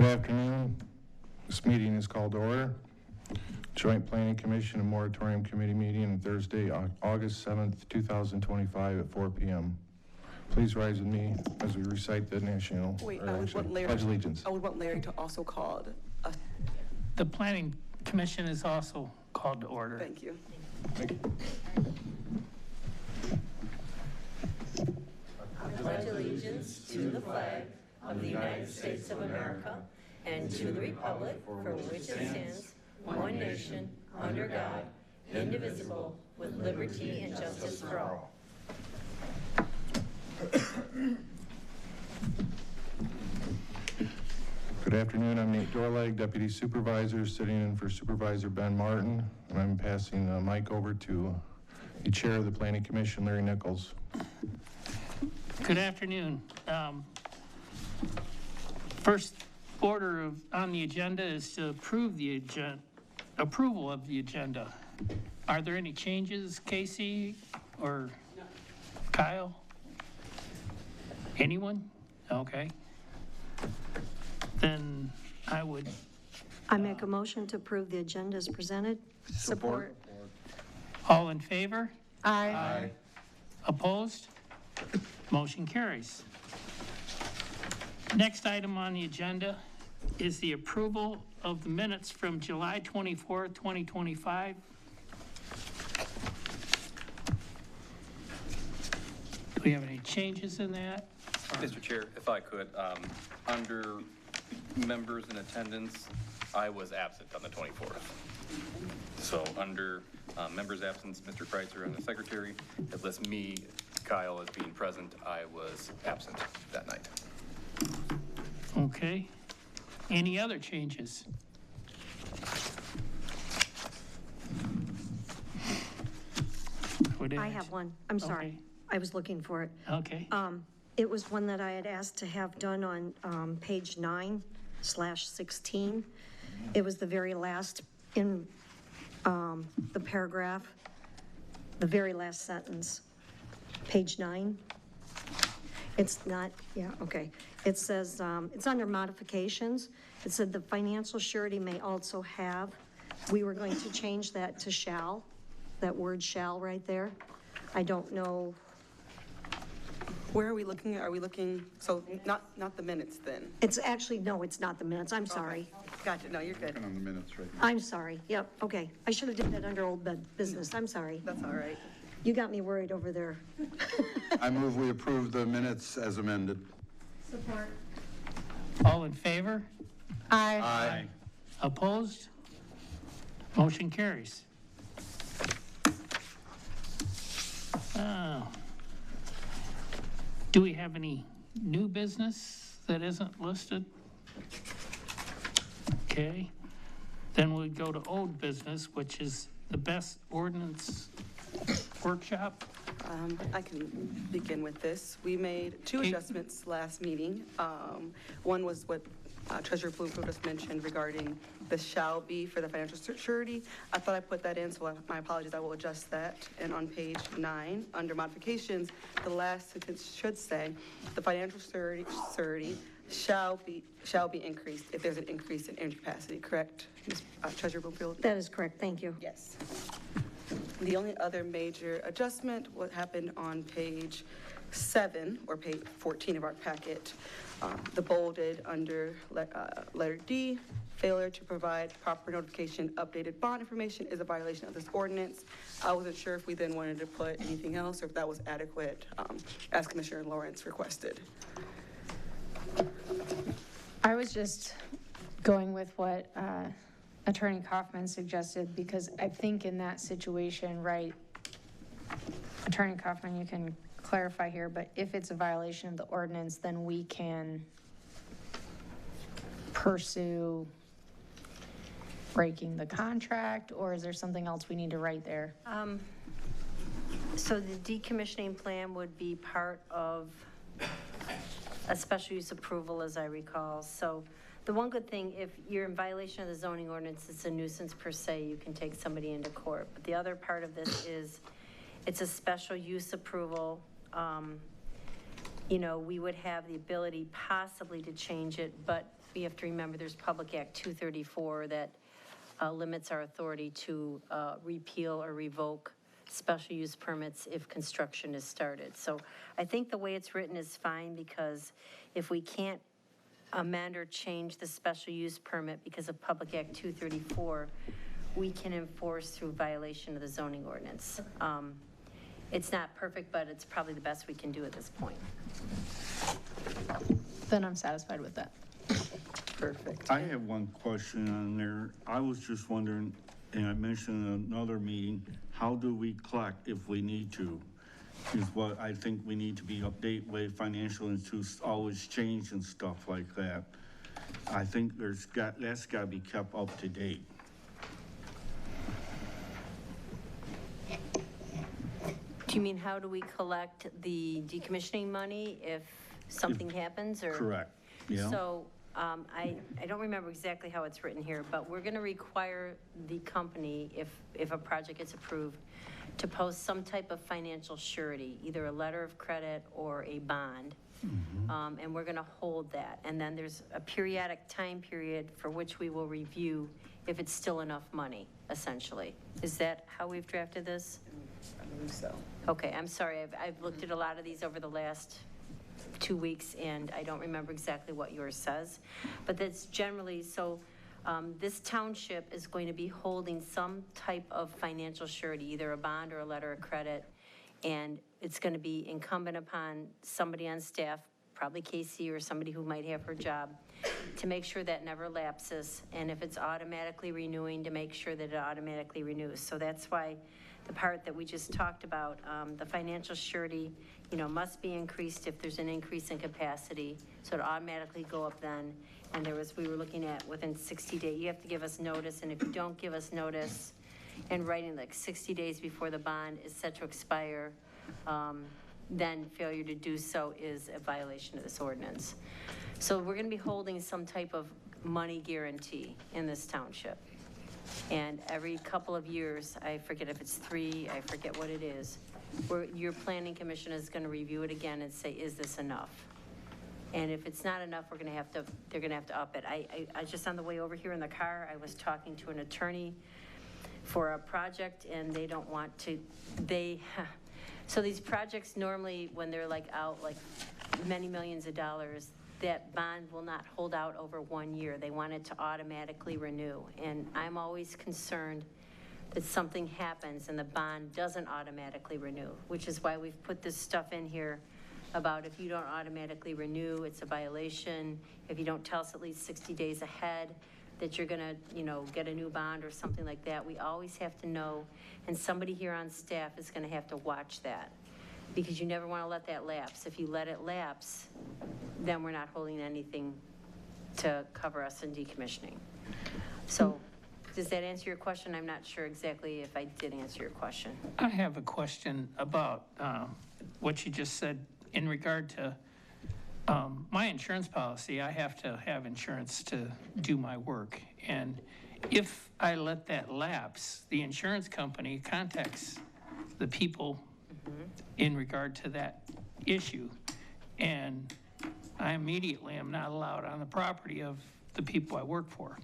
Good afternoon. This meeting is called to order. Joint Planning Commission and Moratorium Committee meeting on Thursday, August 7th, 2025 at 4 p.m. Please rise with me as we recite the national Pledge Allegiance. I would want Larry to also call. The Planning Commission is also called to order. Thank you. Thank you. I pledge allegiance to the flag of the United States of America and to the republic for which it stands, one nation, under God, indivisible, with liberty and justice for all. Good afternoon. I'm Nate Dorlag, Deputy Supervisor, sitting in for Supervisor Ben Martin, and I'm passing the mic over to the Chair of the Planning Commission, Larry Nichols. Good afternoon. First order on the agenda is to approve the approval of the agenda. Are there any changes, Casey or Kyle? Anyone? Okay. Then I make a motion to approve the agenda as presented. Support. All in favor? Aye. Opposed? Motion carries. Next item on the agenda is the approval of the minutes from July 24th, 2025. Do we have any changes in that? Mr. Chair, if I could, under members in attendance, I was absent on the 24th. So under members' absence, Mr. Kreitzer and the secretary, it lists me, Kyle, as being present. I was absent that night. Okay. Any other changes? I have one. I'm sorry. Okay. I was looking for it. Okay. It was one that I had asked to have done on page 9/16. It was the very last in the paragraph, the very last sentence, page 9. It's not, yeah, okay. It says, it's under modifications. It said the financial surety may also have. We were going to change that to shall, that word shall right there. I don't know. Where are we looking at? Are we looking, so not the minutes then? It's actually, no, it's not the minutes. I'm sorry. Okay. Gotcha. No, you're good. On the minutes right now. I'm sorry. Yep, okay. I should have did that under old business. I'm sorry. That's all right. You got me worried over there. I move we approve the minutes as amended. Support. All in favor? Aye. Opposed? Motion carries. Do we have any new business that isn't listed? Okay. Then we go to old business, which is the best ordinance workshop. I can begin with this. We made two adjustments last meeting. One was what Treasurer Bloomfield just mentioned regarding the shall be for the financial surety. I thought I put that in, so my apologies, I will adjust that. And on page 9, under modifications, the last sentence should say, the financial surety shall be increased if there's an increase in energy capacity, correct, Ms. Treasurer Bloomfield? That is correct. Thank you. Yes. The only other major adjustment, what happened on page 7 or page 14 of our packet, the bolded under letter D, failure to provide proper notification, updated bond information is a violation of this ordinance. I wasn't sure if we then wanted to put anything else or if that was adequate, as Commissioner Lawrence requested. I was just going with what Attorney Kaufman suggested, because I think in that situation, right, Attorney Kaufman, you can clarify here, but if it's a violation of the ordinance, then we can pursue breaking the contract, or is there something else we need to write there? So the decommissioning plan would be part of a special use approval, as I recall. So the one good thing, if you're in violation of the zoning ordinance, it's a nuisance per se, you can take somebody into court. But the other part of this is it's a special use approval. You know, we would have the ability possibly to change it, but we have to remember there's Public Act 234 that limits our authority to repeal or revoke special use permits if construction is started. So I think the way it's written is fine, because if we can't amend or change the special use permit because of Public Act 234, we can enforce through violation of the zoning ordinance. It's not perfect, but it's probably the best we can do at this point. Then I'm satisfied with that. Perfect. I have one question on there. I was just wondering, and I mentioned in another meeting, how do we collect if we need to? Is what I think we need to be updated with. Financial institutions always change and stuff like that. I think that's got to be kept up to date. Do you mean how do we collect the decommissioning money if something happens, or? Correct, yeah. So I don't remember exactly how it's written here, but we're going to require the company, if a project gets approved, to post some type of financial surety, either a letter of credit or a bond. And we're going to hold that. And then there's a periodic time period for which we will review if it's still enough money, essentially. Is that how we've drafted this? I believe so. Okay, I'm sorry. I've looked at a lot of these over the last 2 weeks, and I don't remember exactly what yours says. But that's generally, so this township is going to be holding some type of financial surety, either a bond or a letter of credit, and it's going to be incumbent upon somebody on staff, probably Casey or somebody who might have her job, to make sure that never lapses, and if it's automatically renewing, to make sure that it automatically renews. So that's why the part that we just talked about, the financial surety, must be increased if there's an increase in capacity, so it automatically go up then. And we were looking at within 60 days, you have to give us notice, and if you don't give us notice in writing, like 60 days before the bond is set to expire, then failure to do so is a violation of this ordinance. So we're going to be holding some type of money guarantee in this township. And every couple of years, I forget if it's 3, I forget what it is, your planning commission is going to review it again and say, is this enough? And if it's not enough, they're going to have to up it. I just on the way over here in the car, I was talking to an attorney for a project, and they don't want to, so these projects normally, when they're out many millions of dollars, that bond will not hold out over 1 year. They want it to automatically renew. And I'm always concerned that something happens and the bond doesn't automatically renew, which is why we've put this stuff in here about if you don't automatically renew, it's a violation. If you don't tell us at least 60 days ahead that you're gonna, get a new bond or something like that, we always have to know, and somebody here on staff is gonna have to watch that, because you never wanna let that lapse. If you let it lapse, then we're not holding anything to cover us in decommissioning. So, does that answer your question? I'm not sure exactly if I did answer your question. I have a question about what you just said in regard to my insurance policy. I have to have insurance to do my work. And if I let that lapse, the insurance company contacts the people in regard to that issue. And I immediately am not allowed on the property of the people I work for.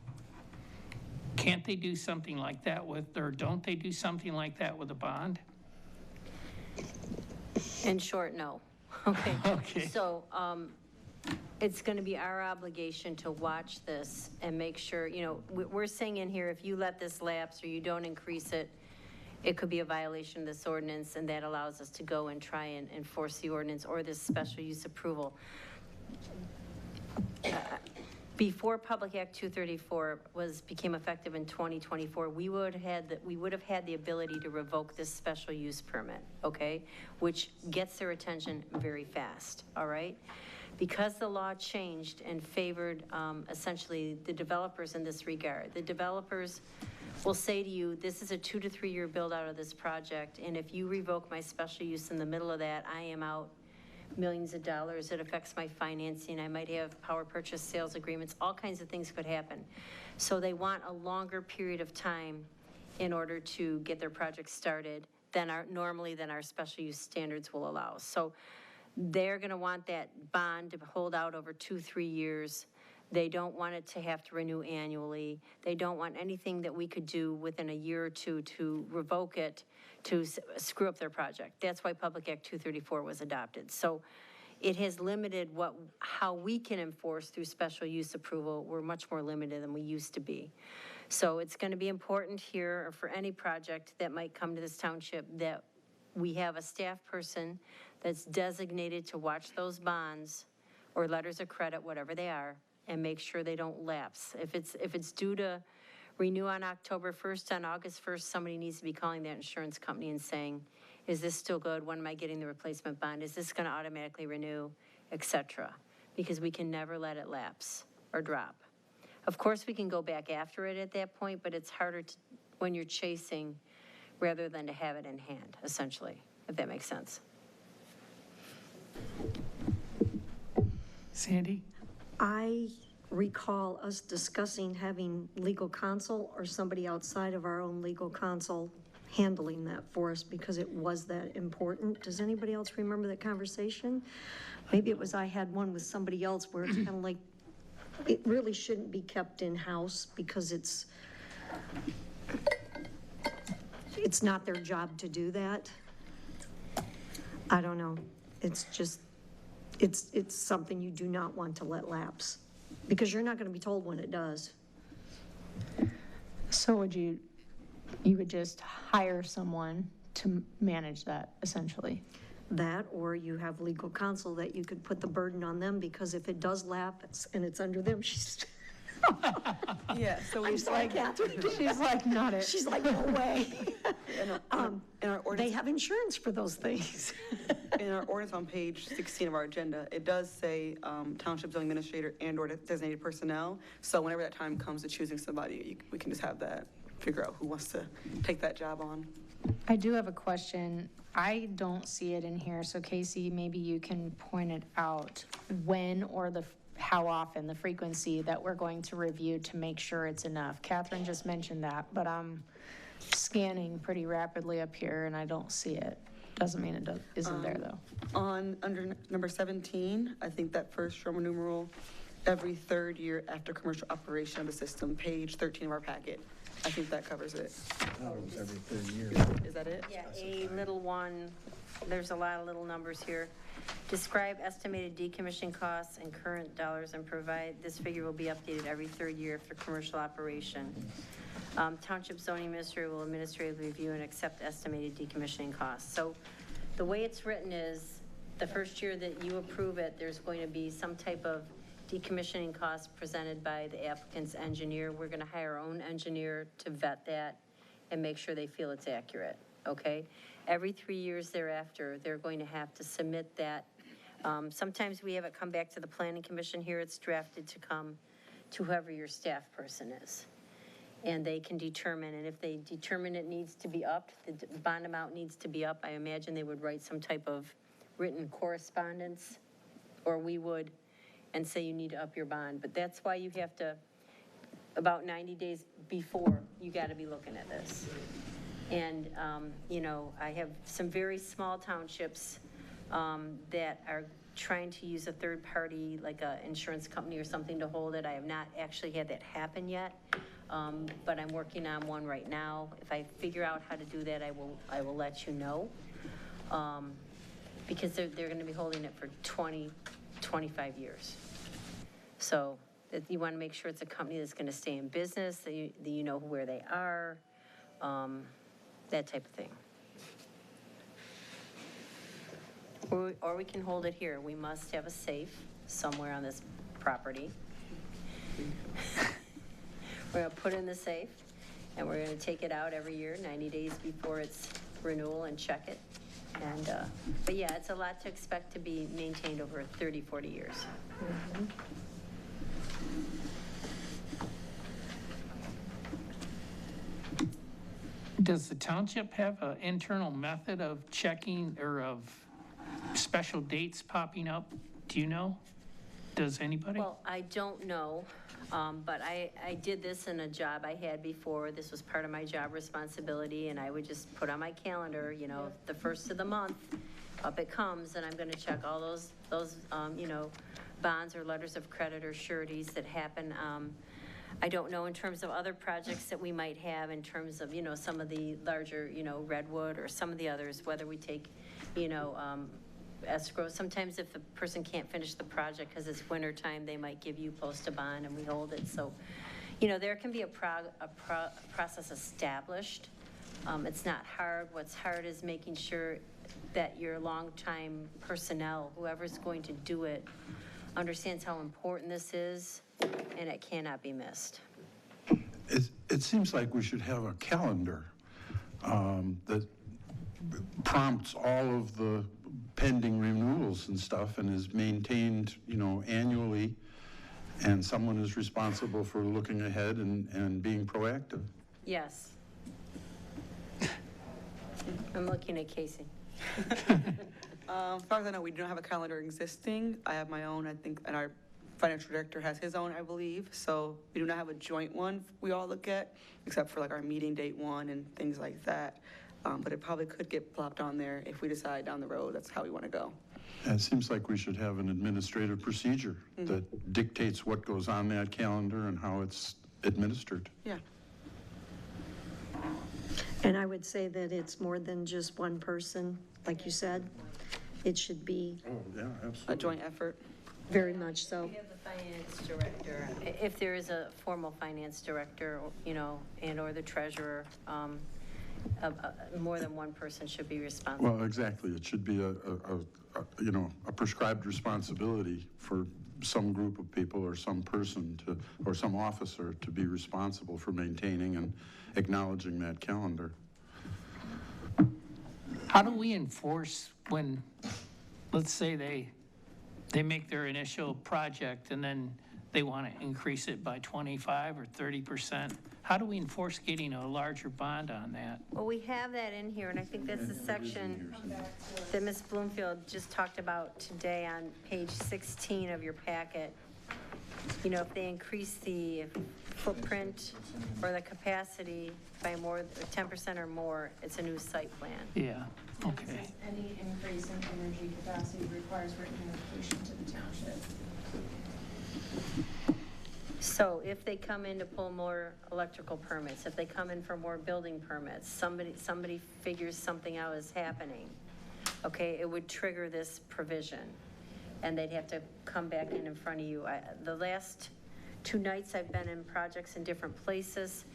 Can't they do something like that or don't they do something like that with a bond? In short, no. Okay. Okay. So it's going to be our obligation to watch this and make sure, we're saying in here, if you let this lapse or you don't increase it, it could be a violation of this ordinance, and that allows us to go and try and enforce the ordinance or this special use approval. Before Public Act 234 became effective in 2024, we would have had the ability to revoke this special use permit, okay? Which gets their attention very fast, all right? Because the law changed and favored essentially the developers in this regard. The developers will say to you, this is a 2 to 3 year build out of this project, and if you revoke my special use in the middle of that, I am out millions of dollars. It affects my financing. I might have power purchase sales agreements. All kinds of things could happen. So they want a longer period of time in order to get their project started than normally our special use standards will allow. So they're going to want that bond to hold out over 2-3 years. They don't want it to have to renew annually. They don't want anything that we could do within a year or two to revoke it, to screw up their project. That's why Public Act 234 was adopted. So it has limited how we can enforce through special use approval. We're much more limited than we used to be. So it's going to be important here, or for any project that might come to this township, that we have a staff person that's designated to watch those bonds or letters of credit, whatever they are, and make sure they don't lapse. If it's due to renew on October 1st, on August 1st, somebody needs to be calling that insurance company and saying, is this still good? When am I getting the replacement bond? Is this going to automatically renew, et cetera? Because we can never let it lapse or drop. Of course, we can go back after it at that point, but it's harder when you're chasing rather than to have it in hand, essentially, if that makes sense. Sandy? I recall us discussing having legal counsel or somebody outside of our own legal counsel handling that for us because it was that important. Does anybody else remember that conversation? Maybe it was I had one with somebody else where it's kind of like, it really shouldn't be kept in-house because it's not their job to do that. I don't know. It's just, it's something you do not want to let lapse because you're not going to be told when it does. So you would just hire someone to manage that, essentially? That, or you have legal counsel that you could put the burden on them because if it does lapse and it's under them, she's. Yeah, so I'm sorry, Catherine. She's like, not it. She's like, no way. in our They ordinance, have insurance for those things. in our ordinance on page 16 of our agenda, it does say township zoning administrator and/or designated personnel. So whenever that time comes to choosing somebody, we can just have that, figure out who wants to take that job on. I do have a question. I don't see it in here, so Casey, maybe you can point it out when or how often, the frequency that we're going to review to make sure it's enough. Catherine just mentioned that, but I'm scanning pretty rapidly up here and I don't see it. Doesn't mean it isn't there though. Under number 17, I think that first Roman numeral, every third year after commercial operation of the system, page 13 of our packet. I think that covers it. Every third year. Is that it? Yeah, a little one, there's a lot of little numbers here. Describe estimated decommissioning costs and current dollars and provide, this figure will be updated every third year after commercial operation. Township zoning administrator will administratively review and accept estimated decommissioning costs. So the way it's written is the first year that you approve it, there's going to be some type of decommissioning costs presented by the applicant's engineer. We're going to hire our own engineer to vet that and make sure they feel it's accurate, okay? Every 3 years thereafter, they're going to have to submit that. Sometimes we have it come back to the planning commission. Here it's drafted to come to whoever your staff person is. And they can determine, and if they determine it needs to be upped, the bond amount needs to be up, I imagine they would write some type of written correspondence, or we would, and say you need to up your bond. But that's why you have to, about 90 days before, you got to be looking at this. And, you know, I have some very small townships that are trying to use a third party, like an insurance company or something to hold it. I have not actually had that happen yet, but I'm working on one right now. If I figure out how to do that, I will let you know. Because they're going to be holding it for 20, 25 years. So that you want to make sure it's a company that's going to stay in business, that you know where they are, that type of thing. Or we can hold it here. We must have a safe somewhere on this property. We're going to put it in the safe, and we're going to take it out every year, 90 days before its renewal, and check it. And, but yeah, it's a lot to expect to be maintained over 30, 40 years. Mm-hmm. Does the township have an internal method of checking or of special dates popping up? Do you know? Does anybody? Well, I don't know, but I did this in a job I had before. This was part of my job responsibility, and I would just put on my calendar, you know, the first of the month, up it comes, and I'm going to check all those you know, bonds or letters of credit or sureties that happen. I don't know in terms of other projects that we might have in terms of, some of the larger, Redwood or some of the others, whether we take, escrow. Sometimes if the person can't finish the project because it's winter time, they might give you post a bond and we hold it. So, there can be a process established. It's not hard. What's hard is making sure that your longtime personnel, whoever's going to do it, understands how important this is, and it cannot be missed. It seems like we should have a calendar that prompts all of the pending renewals and stuff and is maintained, annually, and someone is responsible for looking ahead and being proactive. Yes. I'm looking at Casey. As far as I know, we don't have a calendar existing. I have my own, I think, and our financial director has his own, I believe. So we do not have a joint one we all look at, except for like our meeting date one and things like that. But it probably could get plopped on there if we decide down the road that's how we want to go. And it seems like we should have an administrative procedure that dictates what goes on that calendar and how it's administered. Yeah. And I would say that it's more than just one person, like you said. It should be Oh, yeah, absolutely. A joint effort. very much so. We have the finance director. If there is a formal finance director, and or the treasurer, more than one person should be responsible. Well, exactly. It should be a prescribed responsibility for some group of people or some person to, or some officer to be responsible for maintaining and acknowledging that calendar. How do we enforce when, let's say they make their initial project and then they want to increase it by 25 or 30%? How do we enforce getting a larger bond on that? Well, we have that in here, and I think that's the section that Ms. Bloomfield just talked about today on page 16 of your packet. If they increase the footprint or the capacity by more, 10% or more, it's a new site plan. Yeah, okay. Any increase in energy capacity requires written notification to the township. So if they come in to pull more electrical permits, if they come in for more building permits, somebody figures something out is happening, okay, it would trigger this provision. And they'd have to come back in front of you. The last 2 nights I've been in projects in different places,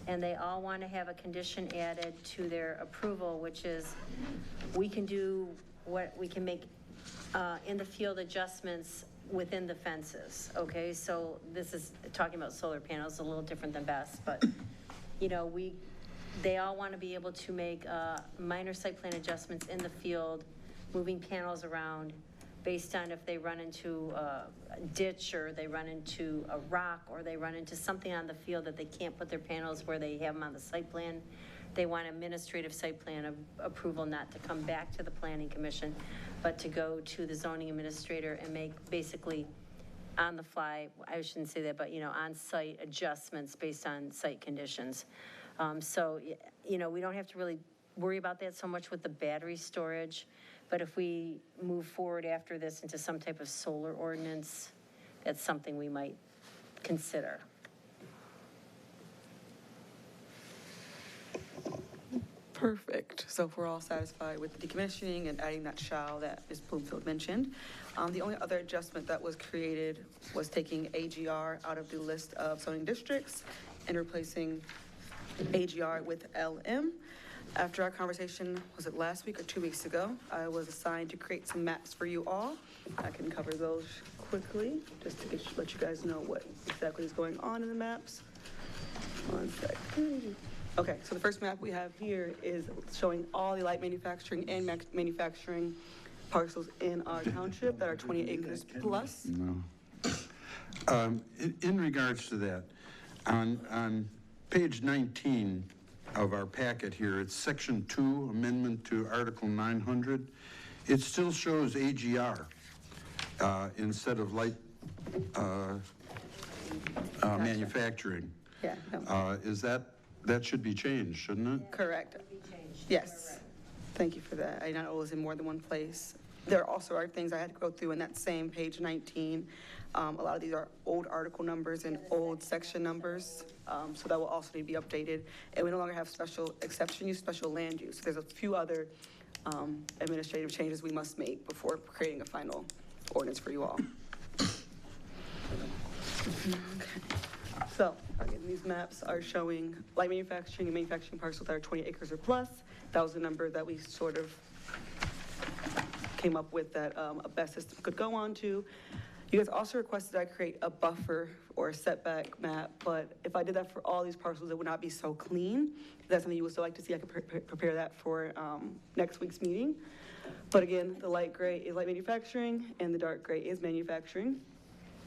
and they all want to have a condition added to their approval, which is we can do what we can make in the field adjustments within the fences, okay? So this is talking about solar panels, a little different than BESS, but, they all want to be able to make minor site plan adjustments in the field, moving panels around based on if they run into a ditch or they run into a rock or they run into something on the field that they can't put their panels where they have them on the site plan. They want administrative site plan approval, not to come back to the planning commission, but to go to the zoning administrator and make basically on the fly, I shouldn't say that, but on-site adjustments based on site conditions. So, we don't have to really worry about that so much with the battery storage, but if we move forward after this into some type of solar ordinance, that's something we might consider. Perfect. So if we're all satisfied with the decommissioning and adding that shall that Ms. Bloomfield mentioned, the only other adjustment that was created was taking AGR out of the list of zoning districts and replacing AGR with LM. After our conversation, was it last week or 2 weeks ago, I was assigned to create some maps for you all. I can cover those quickly, just to let you guys know what exactly is going on in the maps. One second. Okay, so the first map we have here is showing all the light manufacturing and manufacturing parcels in our township that are 20 acres plus. No. In regards to that, on page 19 of our packet here, it's section 2, amendment to Article 900. It still shows AGR instead of light manufacturing. Yeah, no. Is that should be changed, shouldn't it? Correct. Yes. Thank you for that. I know it was in more than one place. There also are things I had to go through in that same page 19. A lot of these are old article numbers and old section numbers, so that will also need to be updated. And we no longer have special exception use, special land use. There's a few other administrative changes we must make before creating a final ordinance for you all. Okay. So, again, these maps are showing light manufacturing and manufacturing parcels that are 20 acres or plus. That was the number that we sort of came up with that a BES system could go on to. You guys also requested I create a buffer or a setback map, but if I did that for all these parcels, it would not be so clean. If that's something you would still like to see, I could prepare that for next week's meeting. But again, the light gray is light manufacturing and the dark gray is manufacturing.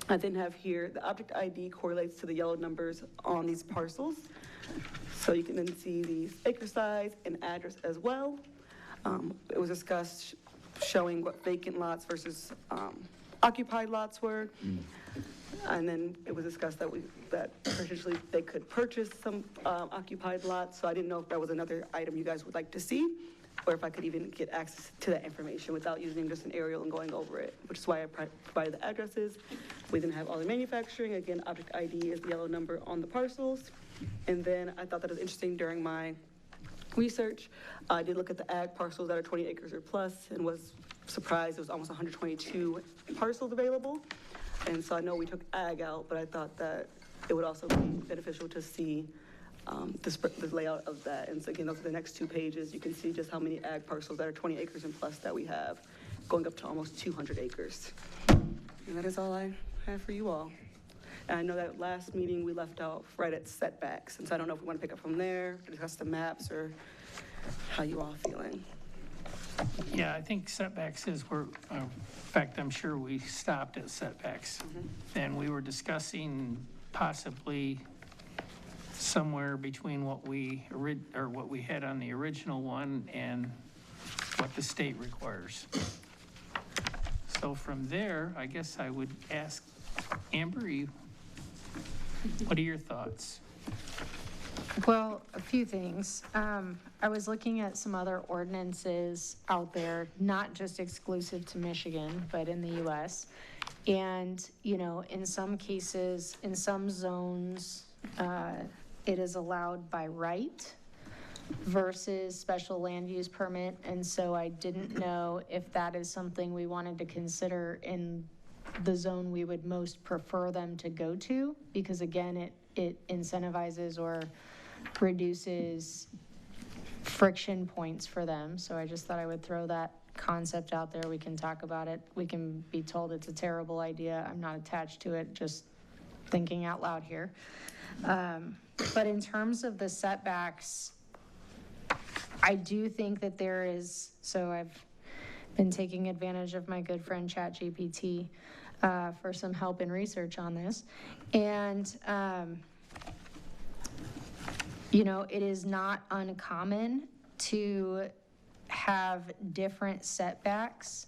I then have here, the object ID correlates to the yellow numbers on these parcels. So you can then see these acre size and address as well. It was discussed showing what vacant lots versus occupied lots were. And then it was discussed that potentially they could purchase some occupied lots. So I didn't know if that was another item you guys would like to see, or if I could even get access to that information without using just an aerial and going over it, which is why I provided the addresses. We then have all the manufacturing. Again, object ID is the yellow number on the parcels. And then I thought that was interesting during my research. I did look at the ag parcels that are 20 acres or plus and was surprised there was almost 122 parcels available. And so I know we took ag out, but I thought that it would also be beneficial to see the layout of that. And so again, those are the next two pages. You can see just how many ag parcels that are 20 acres and plus that we have, going up to almost 200 acres. And that is all I have for you all. And I know that last meeting we left out right at setbacks, and so I don't know if we want to pick up from there, discuss the maps, or how you all feeling. Yeah, I think setbacks is where, in fact, I'm sure we stopped at setbacks. And we were discussing possibly somewhere between what we had on the original one and what the state requires. So from there, I guess I would ask Amber, what are your thoughts? Well, a few things. I was looking at some other ordinances out there, not just exclusive to Michigan, but in the US. And, you know, in some cases, in some zones, it is allowed by right versus special land use permit. And so I didn't know if that is something we wanted to consider in the zone we would most prefer them to go to, because again, it incentivizes or reduces friction points for them. So I just thought I would throw that concept out there. We can talk about it. We can be told it's a terrible idea. I'm not attached to it, just thinking out loud here. But in terms of the setbacks, I do think that there is, so I've been taking advantage of my good friend ChatGPT for some help in research on this. And, you know, it is not uncommon to have different setbacks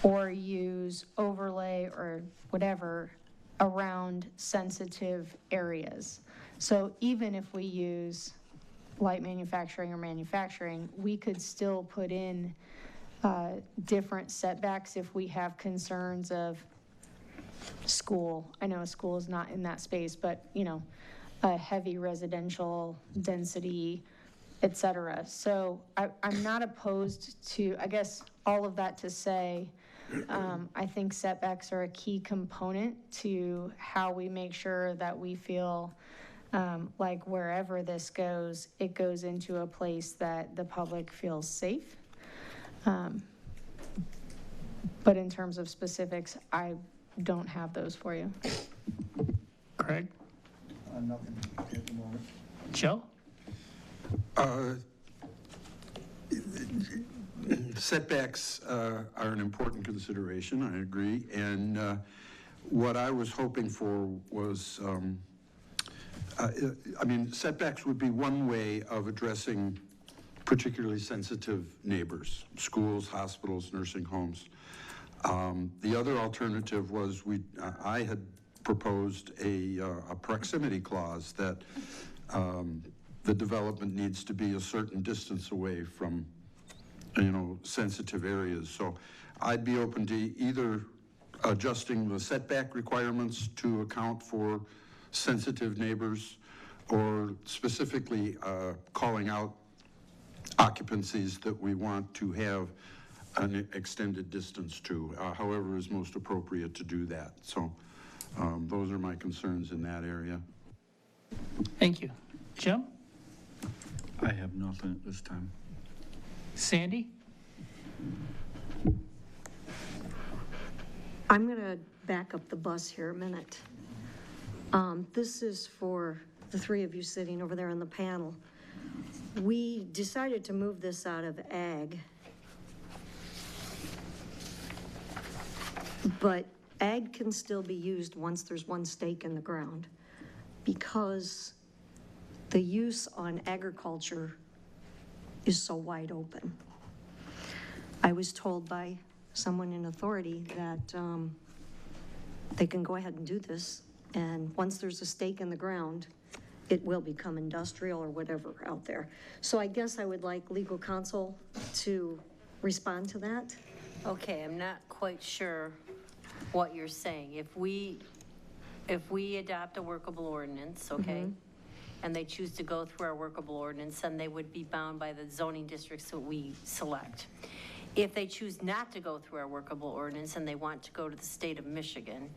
or use overlay or whatever around sensitive areas. So even if we use light manufacturing or manufacturing, we could still put in different setbacks if we have concerns of school. I know a school is not in that space, but you know, a heavy residential density, et cetera. So I'm not opposed to, I guess all of that to say, I think setbacks are a key component to how we make sure that we feel like wherever this goes, it goes into a place that the public feels safe. But in terms of specifics, I don't have those for you. Craig? Nothing at the moment. Joe? Setbacks are an important consideration, I agree. And what I was hoping for was, I mean, setbacks would be one way of addressing particularly sensitive neighbors, schools, hospitals, nursing homes. The other alternative was I had proposed a proximity clause that the development needs to be a certain distance away from sensitive areas. So I'd be open to either adjusting the setback requirements to account for sensitive neighbors, or specifically calling out occupancies that we want to have an extended distance to, however is most appropriate to do that. So those are my concerns in that area. Thank you. Jim? I have nothing at this time. Sandy? I'm going to back up the bus here a minute. This is for the three of you sitting over there on the panel. We decided to move this out of ag, but ag can still be used once there's one stake in the ground, because the use on agriculture is so wide open. I was told by someone in authority that they can go ahead and do this, and once there's a stake in the ground, it will become industrial or whatever out there. So I guess I would like legal counsel to respond to that. Okay, I'm not quite sure what you're saying. If we adopt a workable ordinance, okay, and they choose to go through our workable ordinance, then they would be bound by the zoning districts that we select. If they choose not to go through our workable ordinance and they want to go to the state of Michigan,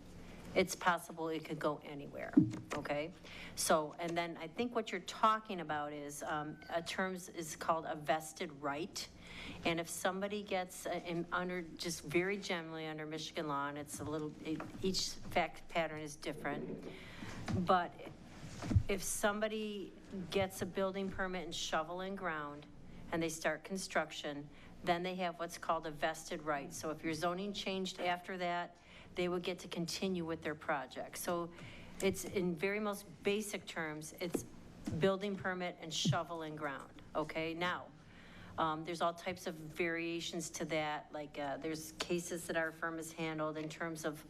it's possible it could go anywhere, okay? So, and then I think what you're talking about is a term is called a vested right. And if somebody gets under, just very generally under Michigan law, and it's a little, each fact pattern is different, but if somebody gets a building permit and shovel in ground and they start construction, then they have what's called a vested right. So if your zoning changed after that, they would get to continue with their project. So it's, in very most basic terms, it's building permit and shovel in ground, okay? Now, there's all types of variations to that, like there's cases that our firm has handled in terms of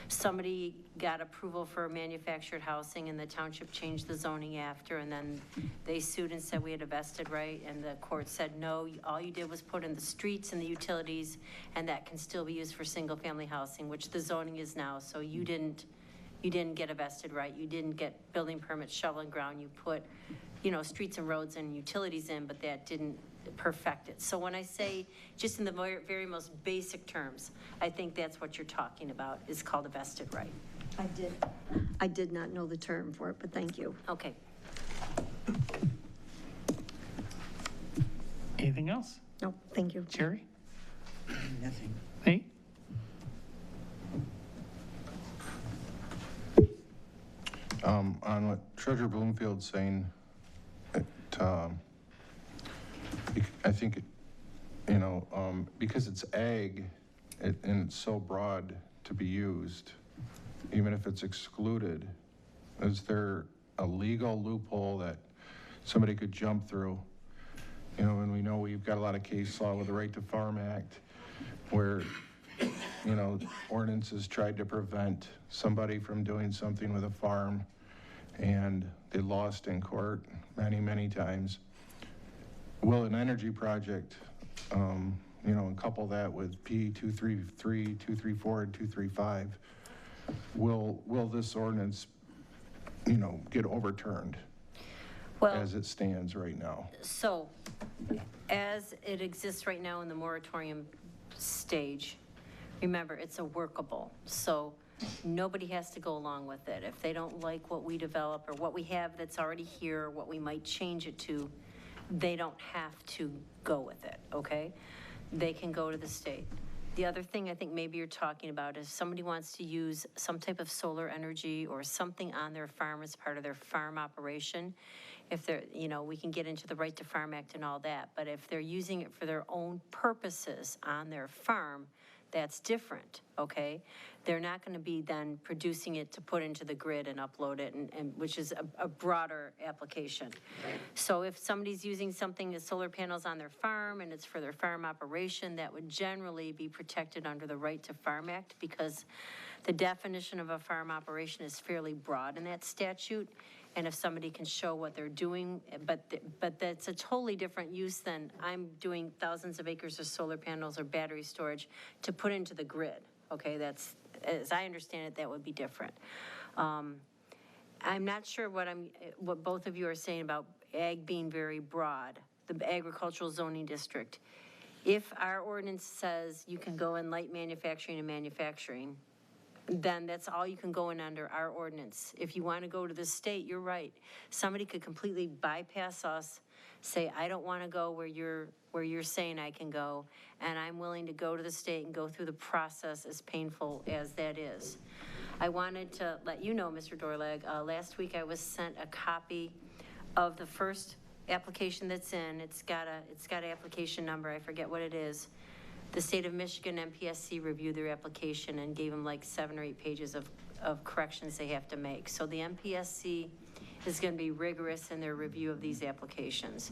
somebody got approval for manufactured housing and the township changed the zoning after, and then they sued and said we had a vested right, and the court said no, all you did was put in the streets and the utilities, and that can still be used for single family housing, which the zoning is now. So you didn't get a vested right, you didn't get building permits, shovel and ground, you put, you know, streets and roads and utilities in, but that didn't perfect it. So when I say just in the very most basic terms, I think that's what you're talking about, is called a vested right. I did not know the term for it, but thank you. Okay. Anything else? No, thank you. Jerry? Nothing. Nate? On what Treasurer Bloomfield's saying, I think, you know, because it's ag and it's so broad to be used, even if it's excluded, is there a legal loophole that somebody could jump through? You know, and we know we've got a lot of case law with the Right to Farm Act where, you know, ordinances tried to prevent somebody from doing something with a farm, and they lost in court many, many times. Will an energy project, you know, and couple that with P 233, 234, and 235, will this ordinance, you know, get overturned as it stands right now? So as it exists right now in the moratorium stage, remember, it's a workable. So nobody has to go along with it. If they don't like what we develop or what we have that's already here, what we might change it to, they don't have to go with it, okay? They can go to the state. The other thing I think maybe you're talking about is somebody wants to use some type of solar energy or something on their farm as part of their farm operation. If they're, you know, we can get into the Right to Farm Act and all that, but if they're using it for their own purposes on their farm, that's different, okay? They're not going to be then producing it to put into the grid and upload it, and which is a broader application. So if somebody's using something as solar panels on their farm and it's for their farm operation, that would generally be protected under the Right to Farm Act, because the definition of a farm operation is fairly broad in that statute, and if somebody can show what they're doing, but that's a totally different use than I'm doing thousands of acres of solar panels or battery storage to put into the grid, okay? That's, as I understand it, that would be different. I'm not sure what both of you are saying about ag being very broad, the agricultural zoning district. If our ordinance says you can go in light manufacturing and manufacturing, then that's all you can go in under our ordinance. If you want to go to the state, you're right. Somebody could completely bypass us, say, I don't want to go where you're saying I can go, and I'm willing to go to the state and go through the process, as painful as that is. I wanted to let you know, Mr. Dorlag, last week I was sent a copy of the first application that's in. It's got an application number, I forget what it is. The state of Michigan MPSC reviewed their application and gave them like 7 or 8 pages of corrections they have to make. So the MPSC is going to be rigorous in their review of these applications.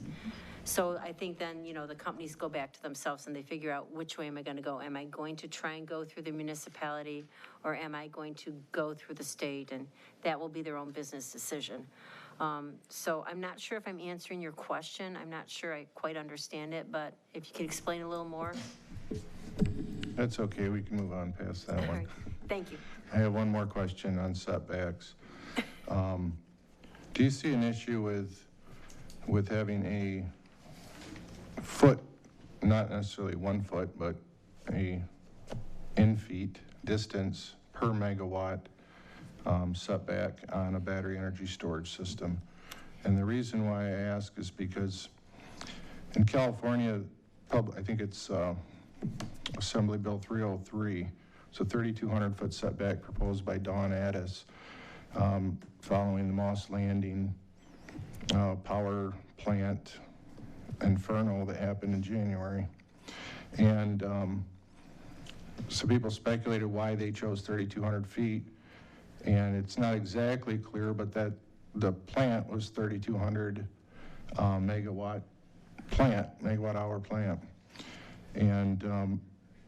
So I think then, you know, the companies go back to themselves and they figure out, which way am I going to go? Am I going to try and go through the municipality, or am I going to go through the state? And that will be their own business decision. So I'm not sure if I'm answering your question. I'm not sure I quite understand it, but if you could explain a little more. That's okay, we can move on past that All one. right. Thank you. I have one more question on setbacks. Do you see an issue with having a foot, not necessarily 1 foot, but in feet distance per megawatt setback on a battery energy storage system? And the reason why I ask is because in California, I think it's Assembly Bill 303, it's a 3,200-foot setback proposed by Dawn Addis, following the Moss Landing power plant inferno that happened in January. And so people speculated why they chose 3,200 feet, and it's not exactly clear, but that the plant was 3,200 megawatt hour plant. And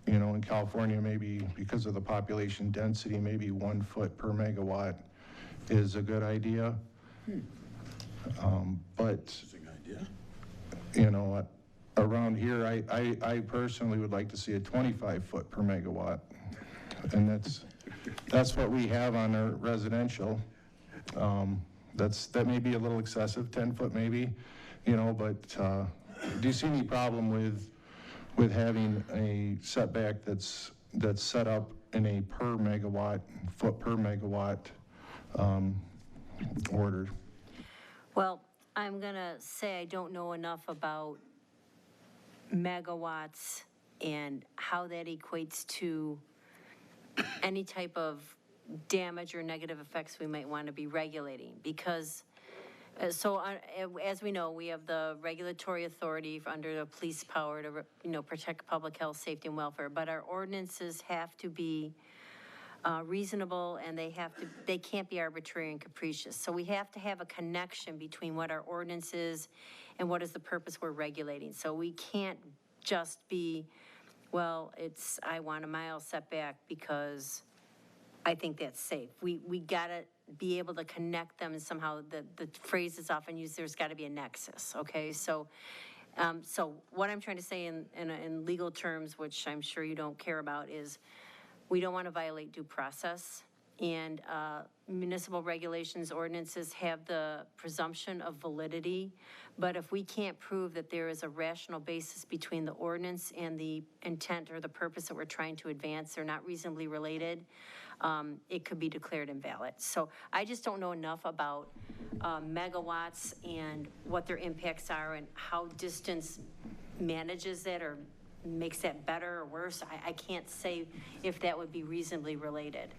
you know, in California, maybe because of the population density, maybe 1 foot per megawatt is a good idea. But, you know, around here, I personally would like to see a 25 foot per megawatt. And that's what we have on our residential. That may be a little excessive, 10 foot maybe, you know, but do you see any problem with having a setback that's set up in a foot per megawatt order? Well, I'm going to say I don't know enough about megawatts and how that equates to any type of damage or negative effects we might want to be regulating, because as we know, we have the regulatory authority under the police power to, you know, protect public health, safety, and welfare, but our ordinances have to be reasonable, and they can't be arbitrary and capricious. So we have to have a connection between what our ordinance is and what is the purpose we're regulating. So we can't just be, well, I want a mile setback because I think that's safe. We gotta be able to connect them somehow. The phrase is often used, there's gotta be a nexus, okay? So what I'm trying to say in legal terms, which I'm sure you don't care about, is we don't want to violate due process, and municipal regulations ordinances have the presumption of validity, but if we can't prove that there is a rational basis between the ordinance and the intent or the purpose that we're trying to advance, they're not reasonably related, it could be declared invalid. So I just don't know enough about megawatts and what their impacts are and how distance manages that or makes that better or worse. I can't say if that would be reasonably related.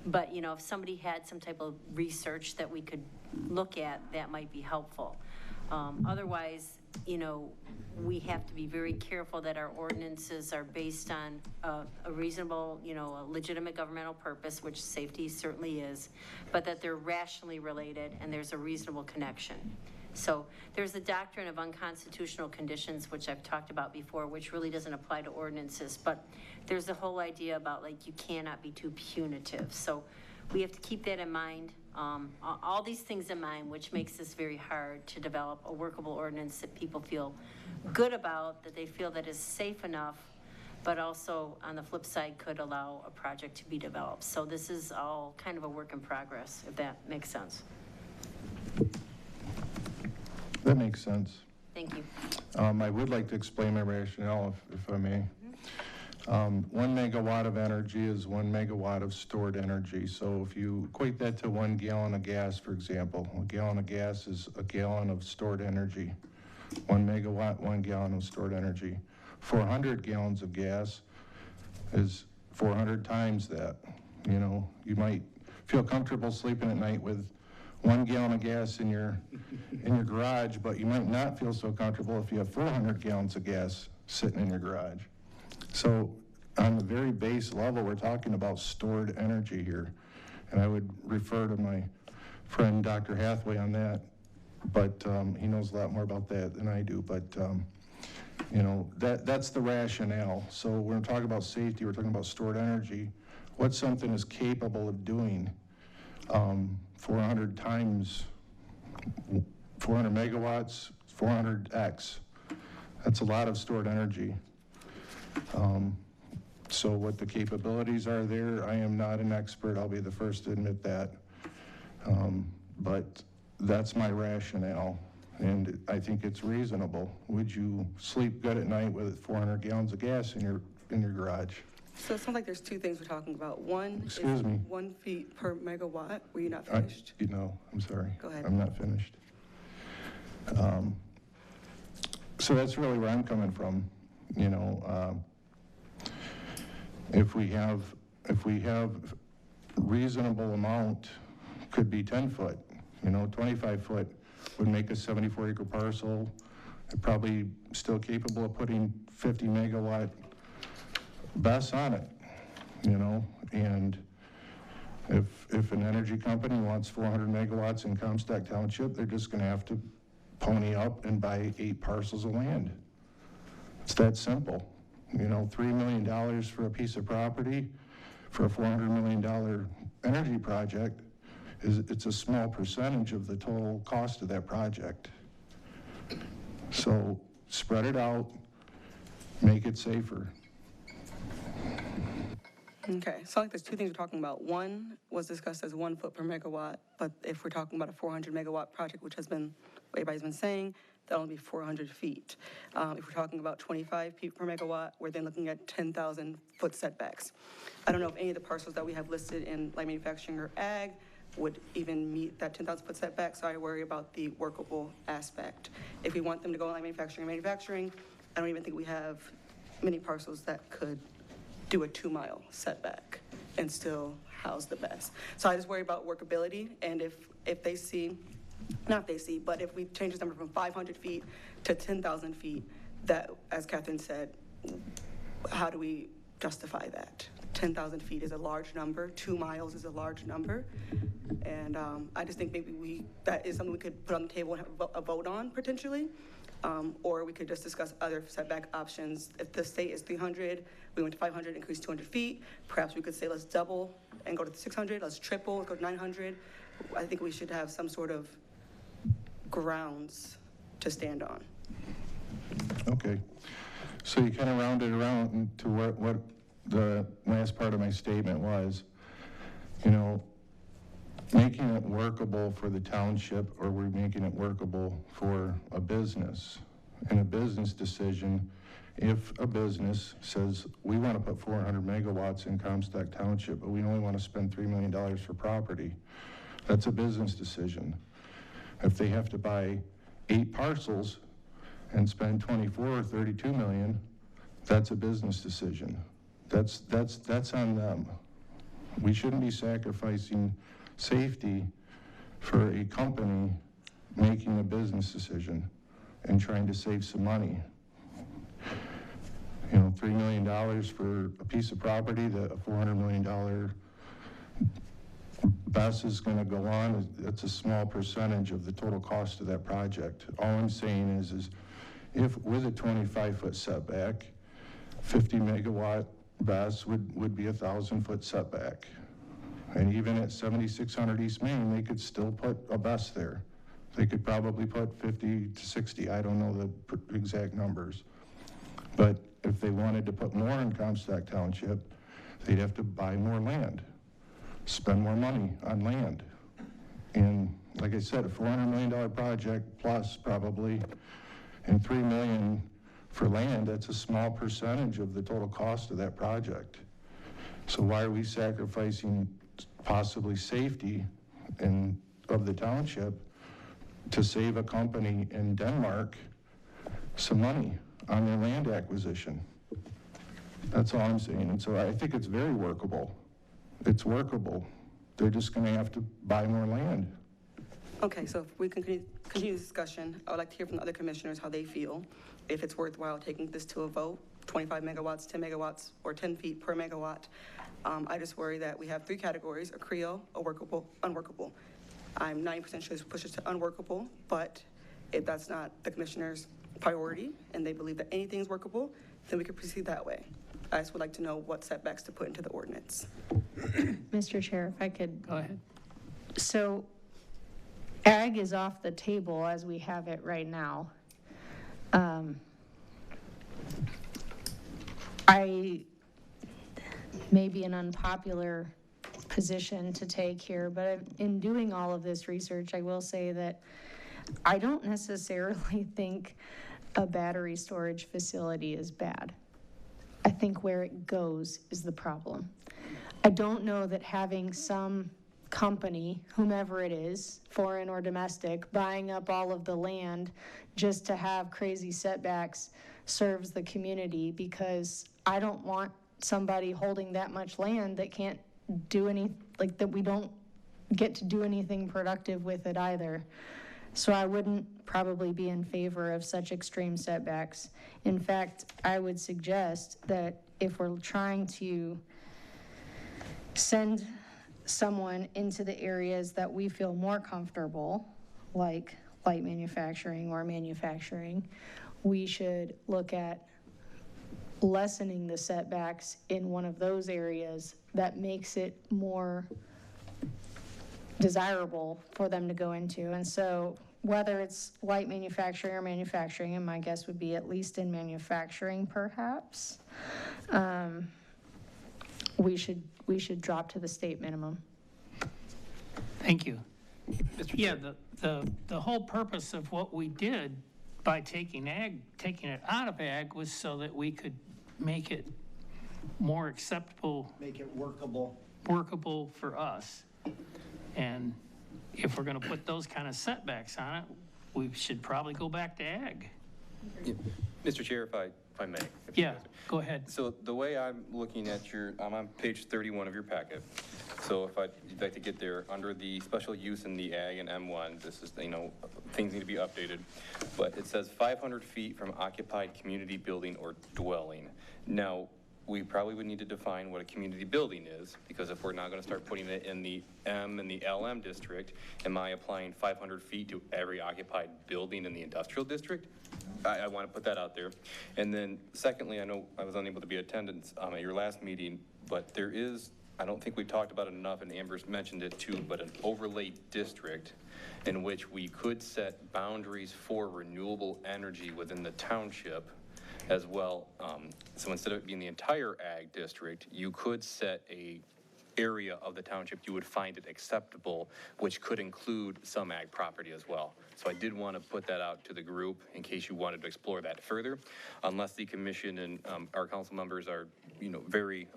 But, you know, if somebody had some type of research that we could look at, that might be helpful. Otherwise, you know, we have to be very careful that our ordinances are based on a reasonable, you know, a legitimate governmental purpose, which safety certainly is, but that they're rationally related and there's a reasonable connection. So there's the doctrine of unconstitutional conditions, which I've talked about before, which really doesn't apply to ordinances, but there's the whole idea about, like, you cannot be too punitive. So we have to keep that in mind. all these things in mind, which makes this very hard to develop a workable ordinance that people feel good about, that they feel that is safe enough, but also on the flip side could allow a project to be developed. So this is all kind of a work in progress, if that makes sense. That makes sense. Thank you. I would like to explain my rationale, if I may. 1 megawatt of energy is 1 megawatt of stored energy. So if you equate that to 1 gallon of gas, for example, a gallon of gas is a gallon of stored energy. 1 megawatt, 1 gallon of stored energy. 400 gallons of gas is 400 times that. You know, you might feel comfortable sleeping at night with 1 gallon of gas in your garage, but you might not feel so comfortable if you have 400 gallons of gas sitting in your garage. So on the very base level, we're talking about stored energy here. And I would refer to my friend Dr. Hathaway on that, but he knows a lot more about that than I do. But you know, that's the rationale. So when we're talking about safety, we're talking about stored energy. What something is capable of doing, 400 times 400 megawatts, 400x. That's a lot of stored energy. So what the capabilities are there, I am not an expert. I'll be the first to admit that. But that's my rationale, and I think it's reasonable. Would you sleep good at night with 400 gallons of gas in your garage? So it sounds like there's two things we're talking about. One Excuse is me. 1 feet per megawatt. Were you not finished? I'm sorry. Go ahead. I'm not finished. So that's really where I'm coming from. You know, if we have reasonable amount, could be 10 foot, you know, 25 foot would make a 74 acre parcel, probably still capable of putting 50 megawatt BESS on it, you know, and if an energy company wants 400 megawatts in Comstock Township, they're just gonna have to pony up and buy 8 parcels of land. It's that simple. You know, $3 million for a piece of property for a $400 million energy project it's a small percentage of the total cost of that project. So spread it out, make it safer. Okay, so like there's two things we're talking about. One was discussed as 1 foot per megawatt, but if we're talking about a 400 megawatt project, which has been, what everybody's been saying, that'll only be 400 feet. If we're talking about 25 feet per megawatt, we're then looking at 10,000 foot setbacks. I don't know if any of the parcels that we have listed in light manufacturing or ag would even meet that 10,000 foot setback, so I worry about the workable aspect. If we want them to go in light manufacturing, I don't even think we have many parcels that could do a 2 mile setback and still house the BESS. So I just worry about workability, and if they see, not if they see, but if we change this number from 500 feet to 10,000 feet, that, as Catherine said, how do we justify that? 10,000 feet is a large number, 2 miles is a large number, and I just think maybe that is something we could put on the table and have a vote on potentially, or we could just discuss other setback options. If the state is 300, we went to 500, increase 200 feet, perhaps we could say let's double and go to 600, let's triple, go to 900. I think we should have some sort of grounds to stand on. Okay, so you kind of rounded around to what the last part of my statement was. You know, making it workable for the township, or we're making it workable for a business. And a business decision, if a business says, we want to put 400 megawatts in Comstock Township, but we only want to spend $3 million for property, that's a business decision. If they have to buy 8 parcels and spend 24 or 32 million, that's a business decision. That's on them. We shouldn't be sacrificing safety for a company making a business decision and trying to save some money. You know, $3 million for a piece of property that a $400 million BESS is going to go on, that's a small percentage of the total cost of that project. All I'm saying is if with a 25-foot setback, 50 megawatt BESS would be a 1,000-foot setback. And even at 7600 East Main, they could still put a bus there. They could probably put 50 to 60, I don't know the exact numbers. But if they wanted to put more in Comstock Township, they'd have to buy more land, spend more money on land. And like I said, a $400 million project plus probably, and $3 million for land, that's a small percentage of the total cost of that project. So why are we sacrificing possibly safety of the township to save a company in Denmark some money on their land acquisition? That's all I'm saying. And so I think it's very workable. It's workable. They're just going to have to buy more land. Okay, so if we can continue the discussion, I would like to hear from the other commissioners how they feel, if it's worthwhile taking this to a vote, 25 megawatts, 10 megawatts, or 10 feet per megawatt. I just worry that we have three categories: a CREO, a workable, unworkable. I'm 90% sure this pushes to unworkable, but if that's not the commissioner's priority and they believe that anything is workable, then we could proceed that way. I just would like to know what setbacks to put into the ordinance. Mr. Chair, if I could. Go ahead. So ag is off the table as we have it right now. I may be an unpopular position to take here, but in doing all of this research, I will say that I don't necessarily think a battery storage facility is bad. I think where it goes is the problem. I don't know that having some company, whomever it is, foreign or domestic, buying up all of the land just to have crazy setbacks serves the community, because I don't want somebody holding that much land that can't do any, like, that we don't get to do anything productive with it either. So I wouldn't probably be in favor of such extreme setbacks. In fact, I would suggest that if we're trying to send someone into the areas that we feel more comfortable, like light manufacturing or manufacturing, we should look at lessening the setbacks in one of those areas that makes it more desirable for them to go into. And so whether it's light manufacturing or manufacturing, and my guess would be at least in manufacturing perhaps, we should drop to the state minimum. Thank you. Yeah, the whole purpose of what we did by taking it out of ag was so that we could make it more acceptable. Make it workable. Workable for us. And if we're gonna put those kind of setbacks on it, we should probably go back to ag. Yeah. Mr. Chair, if I may. Yeah, go ahead. So the way I'm looking at I'm on page 31 of your packet. So if you'd like to get there, under the special use in the ag and M1, this is, things need to be updated. But it says 500 feet from occupied community building or dwelling. Now, we probably would need to define what a community building is, because if we're not going to start putting it in the M and the LM district, am I applying 500 feet to every occupied building in the industrial district? I want to put that out there. And then secondly, I know I was unable to be in attendance at your last meeting, but there is, I don't think we've talked about it enough, and Amber's mentioned it too, but an overlay district in which we could set boundaries for renewable energy within the township as well. So instead of it being the entire ag district, you could set a area of the township you would find it acceptable, which could include some ag property as well. So I did want to put that out to the group in case you wanted to explore that further, unless the commission and our council members are, very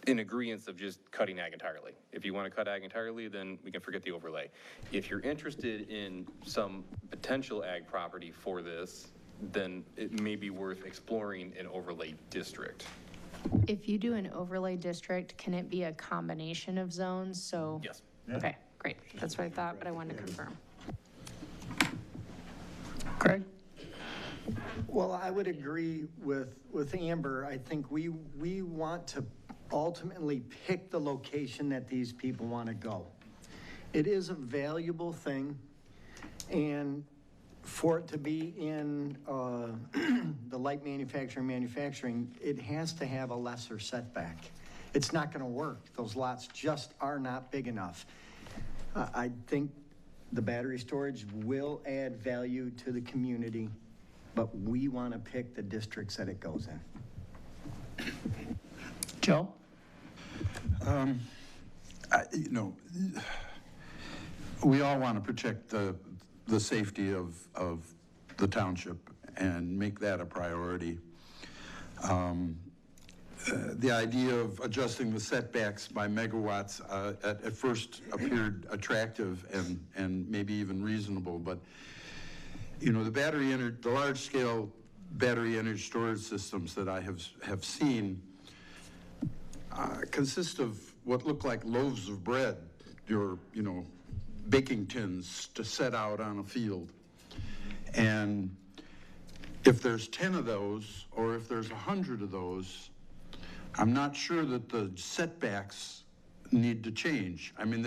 in agreement of just cutting ag entirely. If you want to cut ag entirely, then we can forget the overlay. If you're interested in some potential ag property for this, then it may be worth exploring an overlay district. If you do an overlay district, can it be a combination of zones? So Yes. Okay, great. That's what I thought, but I wanted to confirm. Craig? Well, I would agree with Amber. I think we want to ultimately pick the location that these people want to go. It is a valuable thing, and for it to be in the light manufacturing, it has to have a lesser setback. It's not going to work. Those lots just are not big enough. I think the battery storage will add value to the community, but we want to pick the districts that it goes in. Joe? You know, we all want to protect the safety of the township and make that a priority. The idea of adjusting the setbacks by megawatts at first appeared attractive and maybe even reasonable, but you know, the large-scale battery energy storage systems that I have seen consist of what look like loaves of bread, or you know, baking tins to set out on a field. And if there's 10 of those, or if there's 100 of those, I'm not sure that the setbacks need to change. I mean,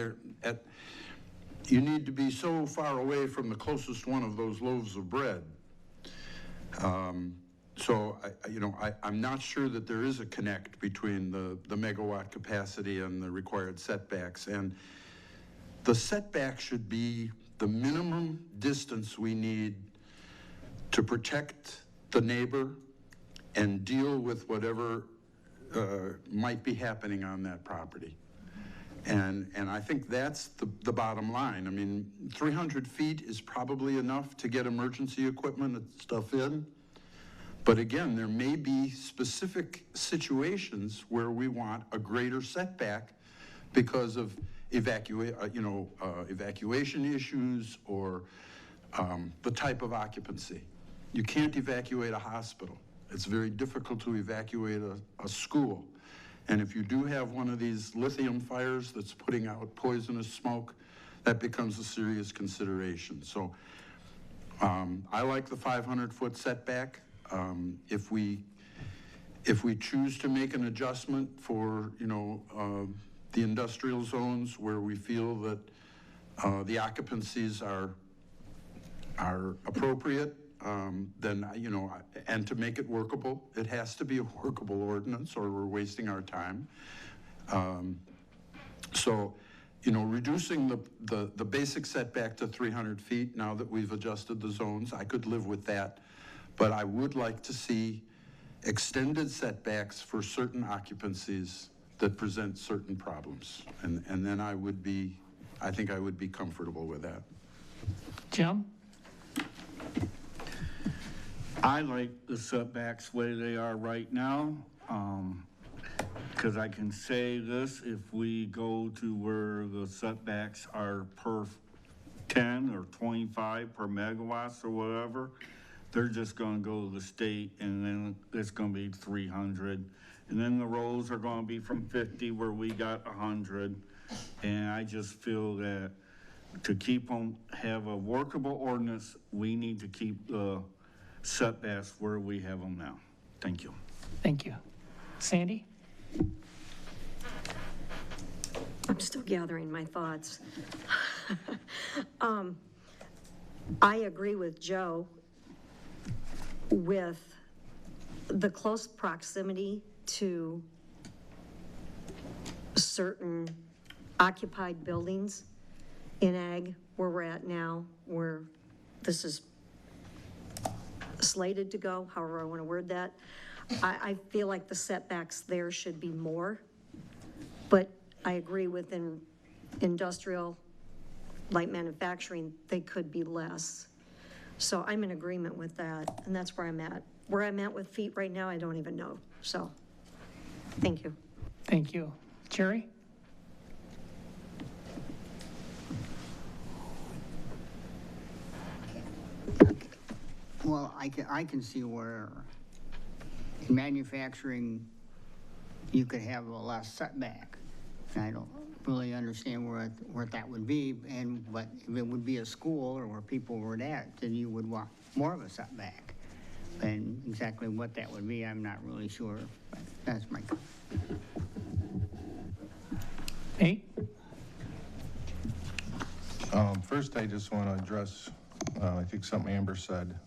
you need to be so far away from the closest one of those loaves of bread. So, I'm not sure that there is a connect between the megawatt capacity and the required setbacks. And the setback should be the minimum distance we need to protect the neighbor and deal with whatever might be happening on that property. And I think that's the bottom line. I mean, 300 feet is probably enough to get emergency equipment and stuff in. But again, there may be specific situations where we want a greater setback because of evacuation issues or the type of occupancy. You can't evacuate a hospital. It's very difficult to evacuate a school. And if you do have one of these lithium fires that's putting out poisonous smoke, that becomes a serious consideration. So I like the 500-foot setback. If we choose to make an adjustment for, the industrial zones where we feel that the occupancies are appropriate, then, and to make it workable, it has to be a workable ordinance or we're wasting our time. So, reducing the basic setback to 300 feet, now that we've adjusted the zones, I could live with that. But I would like to see extended setbacks for certain occupancies that present certain problems. And then I think I would be comfortable with that. Jim? I like the setbacks where they are right now, because I can say this, if we go to where the setbacks are per 10 or 25 per megawatts or whatever, they're just gonna go to the state and then it's gonna be 300. And then the rolls are gonna be from 50 where we got 100. And I just feel that to keep them, have a workable ordinance, we need to keep the setbacks where we have them now. Thank you. Thank you. Sandy? I'm still gathering my thoughts. I agree with Joe with the close proximity to certain occupied buildings in ag, where we're at now, where this is slated to go, however I want to word that. I feel like the setbacks there should be more, but I agree with industrial, light manufacturing, they could be less. So I'm in agreement with that, and that's where I'm at. Where I'm at with feet right now, I don't even know. So, thank you. Thank you. Jerry? Well, I can see where in manufacturing, you could have a less setback. And I don't really understand where that would be, but if it would be a school or where people were at, then you would want more of a setback. And exactly what that would be, I'm not really sure, but that's my comment. Nate? First, I just want to address, I think something Amber said.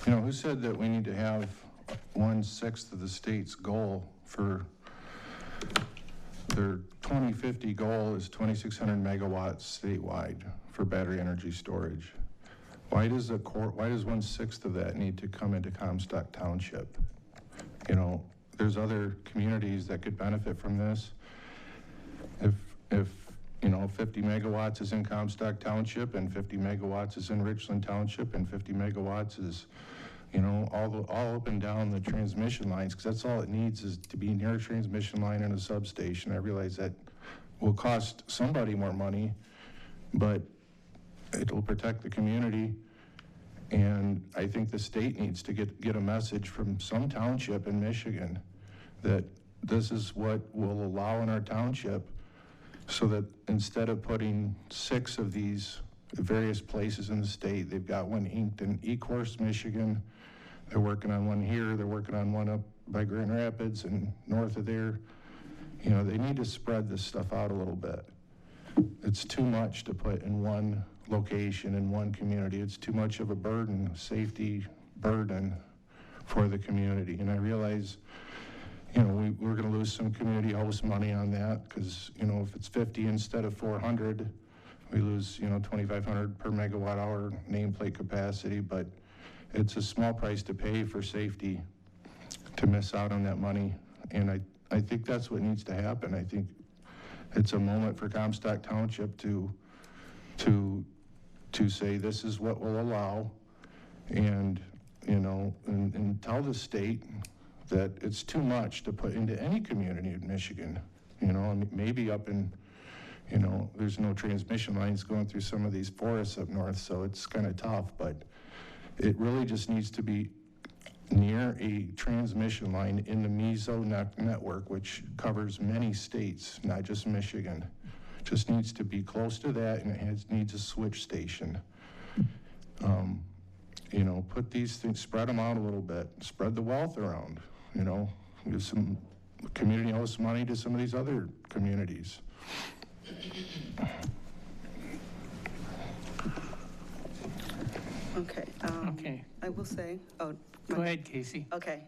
Who said that we need to have one 1/6 of the state's goal for their 2050 goal is 2,600 megawatts statewide for battery energy storage. Why does 1/6 of that need to come into Comstock Township? You know, there's other communities that could benefit from this. If you know, 50 megawatts is in Comstock Township and 50 megawatts is in Richland Township and 50 megawatts is, you know, all up and down the transmission lines, because that's all it needs is to be near a transmission line and a substation. I realize that will cost somebody more money, but it'll protect the community. And I think the state needs to get a message from some township in Michigan that this is what we'll allow in our township, so that instead of putting 6 of these various places in the state, they've got one inked in Ecorse, Michigan. They're working on one here. They're working on one up by Grand Rapids and north of there. You know, they need to spread this stuff out a little bit. It's too much to put in one location, in one community. It's too much of a burden, safety burden for the community. And I realize, you know, we're going to lose some community host money on that, because, you know, if it's 50 instead of 400, we lose, you know, 2,500 per megawatt hour nameplate capacity. But it's a small price to pay for safety to miss out on that money. And I think that's what needs to happen. I think it's a moment for Comstock Township to say this is what we'll allow, and, you know, and tell the state that it's too much to put into any community in Michigan. You know, and maybe up in, you know, there's no transmission lines going through some of these forests up north, so it's kind of tough, but it really just needs to be near a transmission line in the meso network, which covers many states, not just Michigan. Just needs to be close to that, and it needs a switch station. You know, put these things, spread them out a little bit, spread the wealth around, you know, give some community host money to some of these other communities. Okay. Okay. I will say, Go ahead, Casey. okay.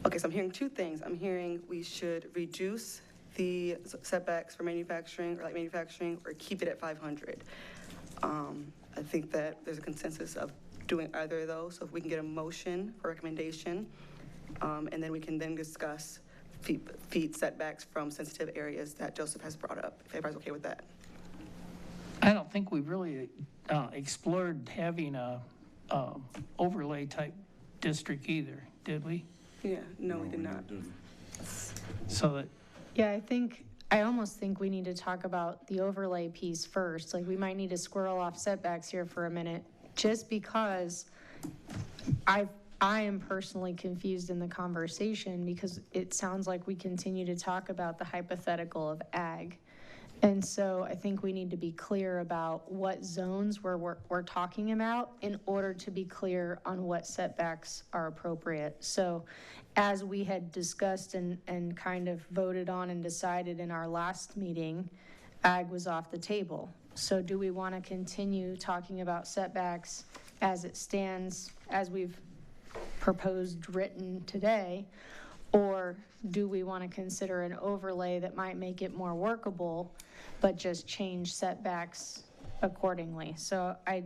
Okay, so I'm hearing 2 things. I'm hearing we should reduce the setbacks for manufacturing or light manufacturing, or keep it at 500. I think that there's a consensus of doing either of those. So if we can get a motion or recommendation, and then we can then discuss feet setbacks from sensitive areas that Joseph has brought up, if everybody's okay with that. I don't think we really explored having a overlay type district either, did we? Yeah, no, we did not. So that, Yeah, I almost think we need to talk about the overlay piece first. Like, we might need to squirrel off setbacks here for a minute, just because I am personally confused in the conversation, because it sounds like we continue to talk about the hypothetical of ag. And so I think we need to be clear about what zones we're talking about in order to be clear on what setbacks are appropriate. So as we had discussed and kind of voted on and decided in our last meeting, ag was off the table. So do we want to continue talking about setbacks as it stands, as we've proposed written today? Or do we want to consider an overlay that might make it more workable, but just change setbacks accordingly? So I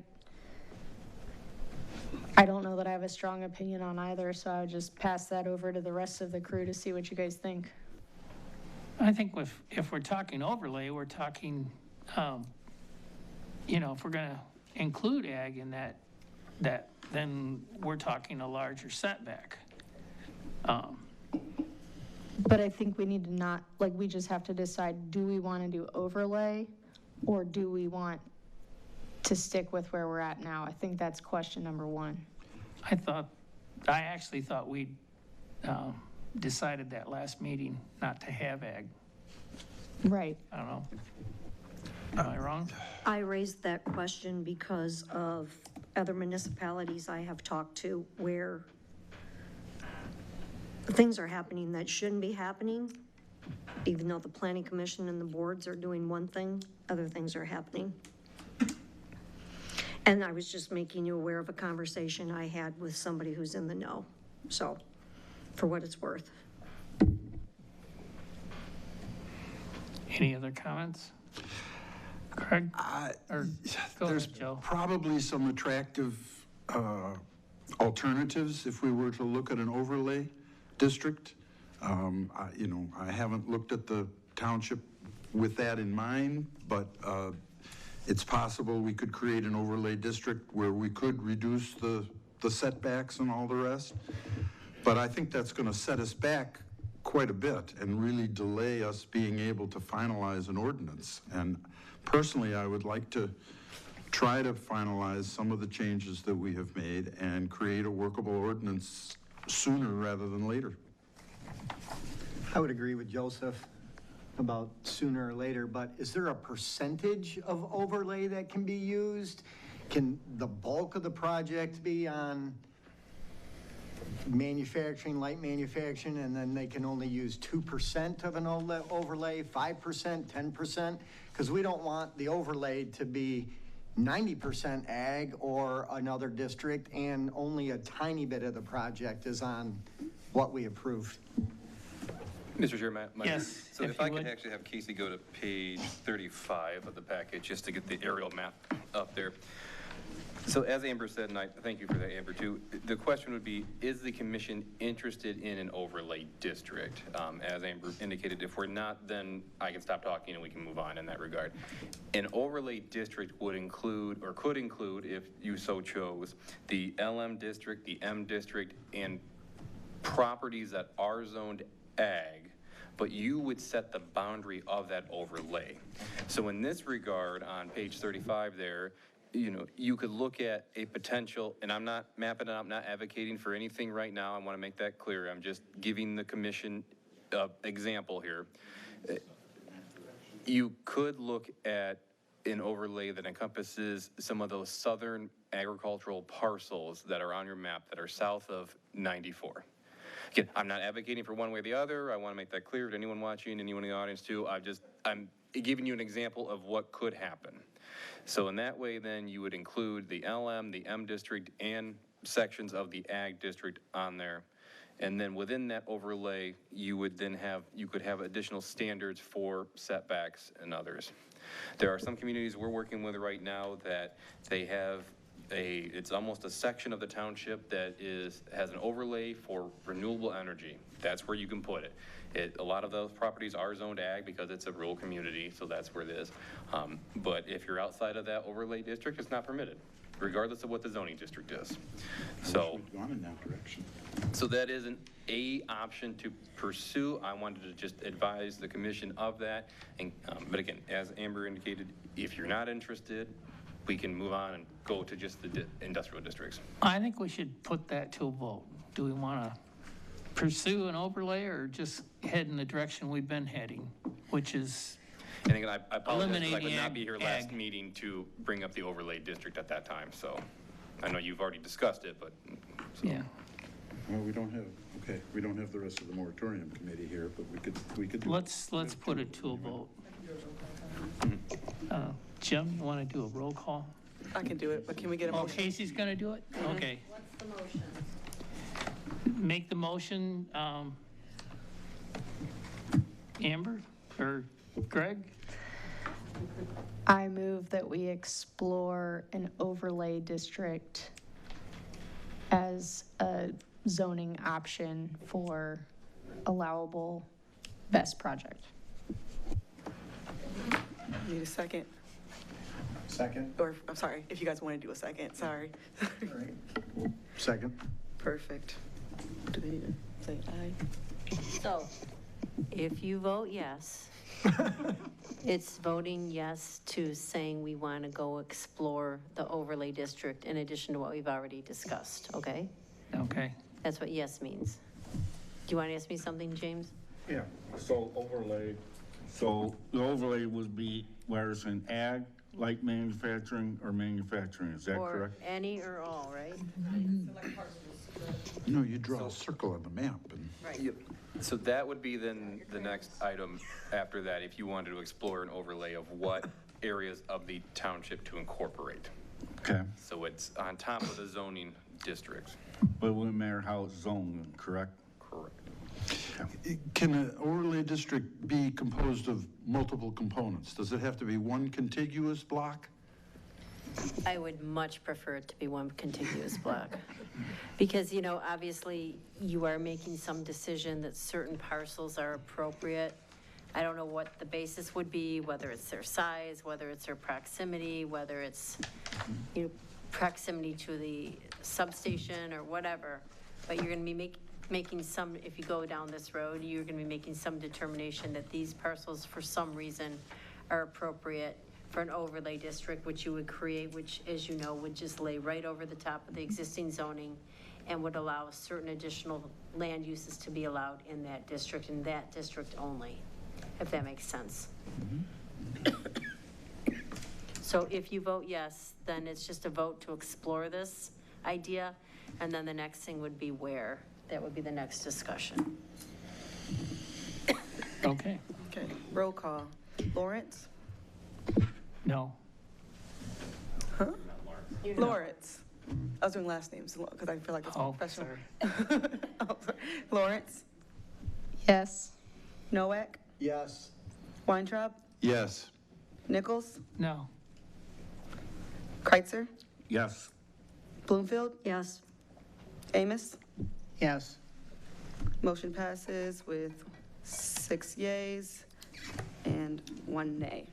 don't know that I have a strong opinion on either, so I would just pass that over to the rest of the crew to see what you guys think. I think if we're talking overlay, we're talking, you know, if we're going to include ag in that, then we're talking a larger setback. But I think we need to not, like, we just have to decide, do we want to do overlay, or do we want to stick with where we're at now? I think that's question number 1. I actually thought we decided that last meeting not to have ag. Right. I don't know. Am I wrong? I raised that question because of other municipalities I have talked to where things are happening that shouldn't be happening. Even though the planning commission and the boards are doing one thing, other things are happening. And I was just making you aware of a conversation I had with somebody who's in the know. so, for what it's worth. Any other comments? Craig? Or go There's ahead, Joe. probably some attractive alternatives if we were to look at an overlay district. I haven't looked at the township with that in mind, but it's possible we could create an overlay district where we could reduce the setbacks and all the rest. But I think that's going to set us back quite a bit and really delay us being able to finalize an ordinance. And personally, I would like to try to finalize some of the changes that we have made and create a workable ordinance sooner rather than later. I would agree with Joseph about sooner or later, but is there a percentage of overlay that can be used? Can the bulk of the project be on manufacturing, light manufacturing, and then they can only use 2% of an overlay, 5%, 10%? Because we don't want the overlay to be 90% ag or another district, and only a tiny bit of the project is on what we approved. Mr. Chair, Yes, so if if I you could would. actually have Casey go to page 35 of the package, just to get the aerial map up there. So as Amber said, and I thank you for that, Amber, too, the question would be, is the commission interested in an overlay district? As Amber indicated, if we're not, then I can stop talking and we can move on in that regard. An overlay district would include, or could include, if you so chose, the LM district, the M district, and properties that are zoned ag, but you would set the boundary of that overlay. So in this regard, on page 35 there, you could look at a potential, and I'm not mapping it out, I'm not advocating for anything right now. I want to make that clear. I'm just giving the commission an example here. You could look at an overlay that encompasses some of those southern agricultural parcels that are on your map that are south of 94. Again, I'm not advocating for one way or the other. I want to make that clear to anyone watching, anyone in the audience too. I'm giving you an example of what could happen. So in that way, then you would include the LM, the M district, and sections of the ag district on there. And then within that overlay, you could have additional standards for setbacks and others. There are some communities we're working with right now that they have it's almost a section of the township that has an overlay for renewable energy. That's where you can put it. A lot of those properties are zoned ag because it's a rural community, so that's where it is. But if you're outside of that overlay district, it's not permitted, regardless of what the zoning district is. So, We've gone in that direction. so that is an option to pursue. I wanted to just advise the commission of that. And, but again, as Amber indicated, if you're not interested, we can move on and go to just the industrial districts. I think we should put that to a vote. Do we want to pursue an overlay or just head in the direction we've been heading, which is And again, I apologize because I could eliminating not be here last ag. meeting to bring up the overlay district at that time. So I know you've already discussed it, but. So. Yeah. Well, we don't have the rest of the moratorium committee here, but we could. do it. Let's put it to a vote. Jim, you want to do a roll call? I can do it, but can we get a Oh, motion? Casey's going to do it? Okay. What's the motion? Make the motion, Amber or Greg? I move that we explore an overlay district as a zoning option for allowable best project. Need a second? Second? Or, I'm sorry, if you guys want to do a second, sorry. All right. Second. Perfect. Do they need to say aye? So, if you vote yes, it's voting yes to saying we want to go explore the overlay district in addition to what we've already discussed, okay? Okay. That's what yes means. Do you want to ask me something, James? Yeah, so the overlay would be where it's in ag, light manufacturing, or manufacturing, is that Or correct? any or all, right? No, you draw a circle on the map and. Yep. So that would be then the next item after that, if you wanted to explore an overlay of what areas of the township to incorporate. Okay, So it's on top of the zoning district. But it wouldn't matter how it's zoned, correct? Correct. Can an overlay district be composed of multiple components? Does it have to be one contiguous block? I would much prefer it to be one contiguous block. Because, you know, obviously, you are making some decision that certain parcels are appropriate. I don't know what the basis would be, whether it's their size, whether it's their proximity, whether it's, you know, proximity to the substation or whatever. But you're gonna be making some, if you go down this road, you're gonna be making some determination that these parcels, for some reason, are appropriate for an overlay district, which you would create, which, as you know, would just lay right over the top of the existing zoning and would allow certain additional land uses to be allowed in that district and that district only, if that makes sense. So if you vote yes, then it's just a vote to explore this idea, and then the next thing would be where. That would be the next discussion. Okay, Okay, roll call. Lawrence? no. Huh? Lawrence. I was doing last names because I feel like it's more Oh, professional. sorry. Oh, sorry. Lawrence? Yes. Noack? Yes. Weintraub? Yes. Nichols? No. Kreitzer? Yes. Bloomfield? Yes. Amos? Yes. Motion passes with 6 yeas and 1 nay.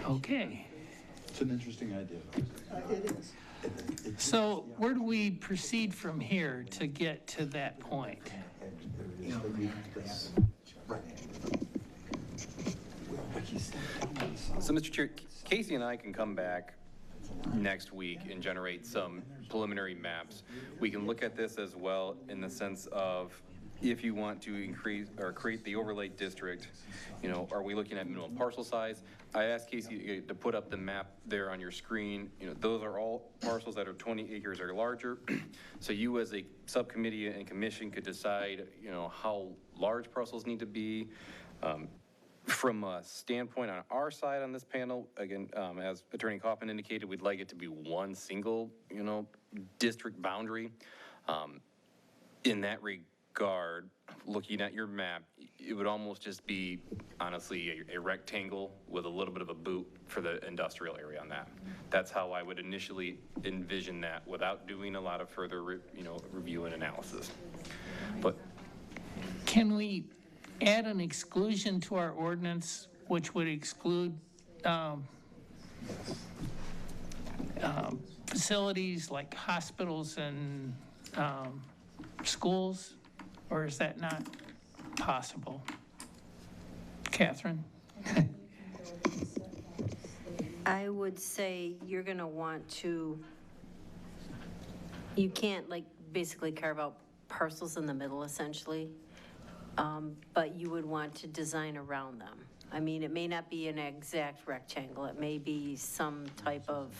Okay. It's an interesting idea. It is. So where do we proceed from here to get to that point? So, Mr. Chair, Casey and I can come back next week and generate some preliminary maps. We can look at this as well in the sense of if you want to increase or create the overlay district, you know, are we looking at minimum parcel size? I asked Casey to put up the map there on your screen. You know, those are all parcels that are 20 acres or larger. So you as a subcommittee and commission could decide, you know, how large parcels need to be. From a standpoint on our side on this panel, again, as Attorney Kaufman indicated, we'd like it to be one single, you know, district boundary. In that regard, looking at your map, it would almost just be, honestly, a rectangle with a little bit of a boot for the industrial area on that. That's how I would initially envision that without doing a lot of further, review and analysis. But Can we add an exclusion to our ordinance, which would exclude facilities like hospitals and schools, or is that not possible? Catherine? I would say you're gonna want to, you can't like basically carve out parcels in the middle essentially, but you would want to design around them. I mean, it may not be an exact rectangle, it may be some type of,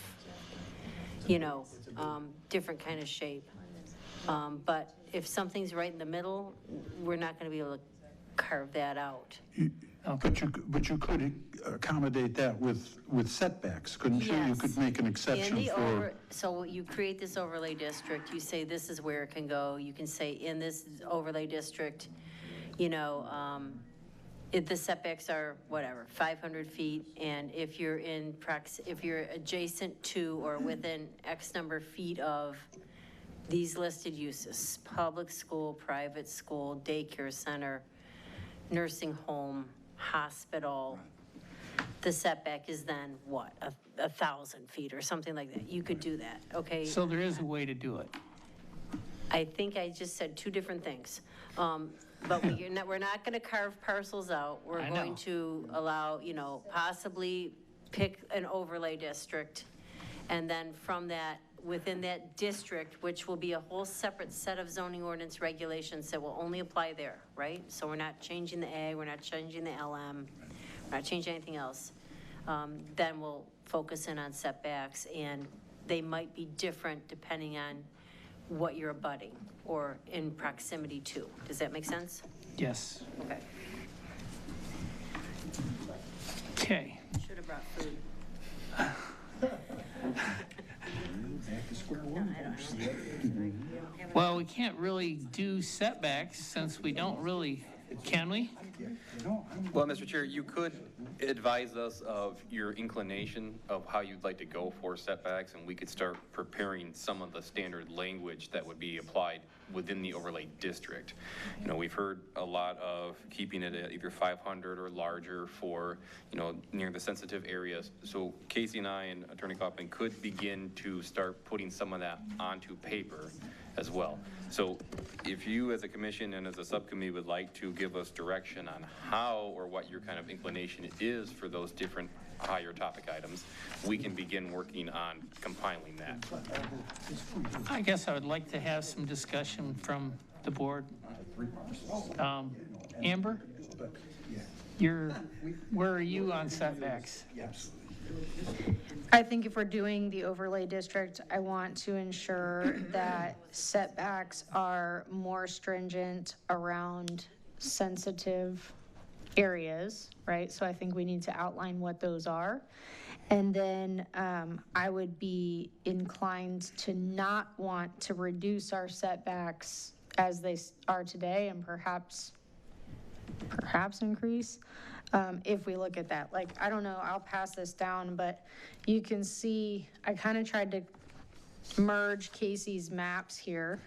different kind of shape. But if something's right in the middle, we're not gonna be able to carve that out. But you could accommodate that with setbacks, couldn't you? You Yes. could make an exception for, So you create this overlay district, you say this is where it can go, you can say in this overlay district, if the setbacks are whatever, 500 feet, and if you're if you're adjacent to or within X number of feet of these listed uses, public school, private school, daycare center, nursing home, hospital, the setback is then what, 1,000 feet or something like that. You could do that, okay? So there is a way to do it. I think I just said two different things. But we're not going to carve parcels out. We're I know. going to allow, possibly pick an overlay district. And then from that, within that district, which will be a whole separate set of zoning ordinance regulations that will only apply there, right? So we're not changing the A, we're not changing the LM, we're not changing anything else. Then we'll focus in on setbacks, and they might be different depending on what you're abutting or in proximity to. Does that make sense? Yes. Okay. Okay. Should have brought food. Well, we can't really do setbacks since we don't really, can we? Well, Mr. Chair, you could advise us of your inclination of how you'd like to go for setbacks, and we could start preparing some of the standard language that would be applied within the overlay district. You know, we've heard a lot of keeping it at either 500 or larger for, you know, near the sensitive areas. So Casey and I and Attorney Kaufman could begin to start putting some of that onto paper as well. So if you as a commission and as a subcommittee would like to give us direction on how or what your kind of inclination is for those different higher topic items, we can begin working on compiling that. I guess I would like to have some discussion from the board. Amber? Where are you on setbacks? I think if we're doing the overlay district, I want to ensure that setbacks are more stringent around sensitive areas, right? So I think we need to outline what those are. And then I would be inclined to not want to reduce our setbacks as they are today and perhaps increase. If we look at that, like, I don't know, I'll pass this down, but you can see, I kind of tried to merge Casey's maps here.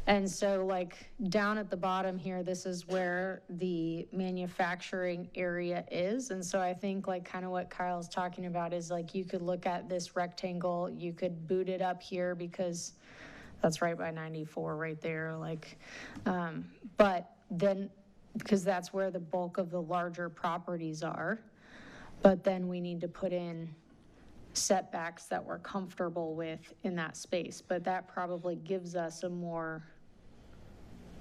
And so like down at the bottom here, this is where the manufacturing area is. And so I think like kind of what Kyle's talking about is like, you could look at this rectangle, you could boot it up here because that's right by 94 right there. Like, but then, because that's where the bulk of the larger properties are. But then we need to put in setbacks that we're comfortable with in that space. But that probably gives us a more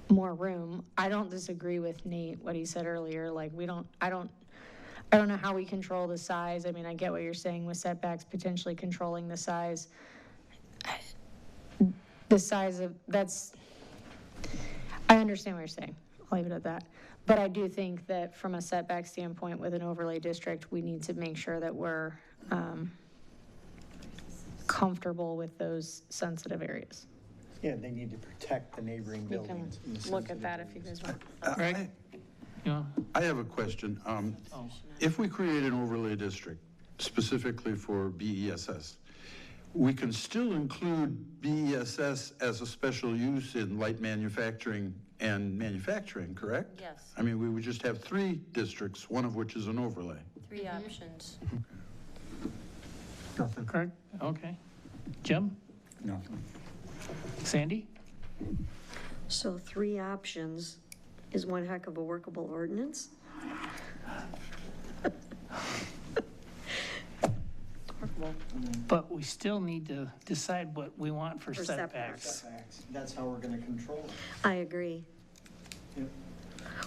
room. I don't disagree with Nate, what he said earlier. Like I don't know how we control the size. I mean, I get what you're saying with setbacks, potentially controlling the size. The size of, I understand what you're saying. I'll leave it at that. But I do think that from a setback standpoint with an overlay district, we need to make sure that we're comfortable with those sensitive areas. Yeah, they need to protect the neighboring You can buildings. and the look at sensitive that if you areas. guys want. Greg? Yeah. I have a question. If we create an overlay district specifically for BESS, we can still include BESS as a special use in light manufacturing and manufacturing, correct? Yes. I mean, we would just have 3 districts, one of which is an overlay. 3 options. Nothing. Greg? Okay. Jim? Nothing. Sandy? So 3 options is one heck of a workable ordinance. But we still need to decide what we want for For setbacks. Setbacks, that's how we're gonna control it. I agree. Yep.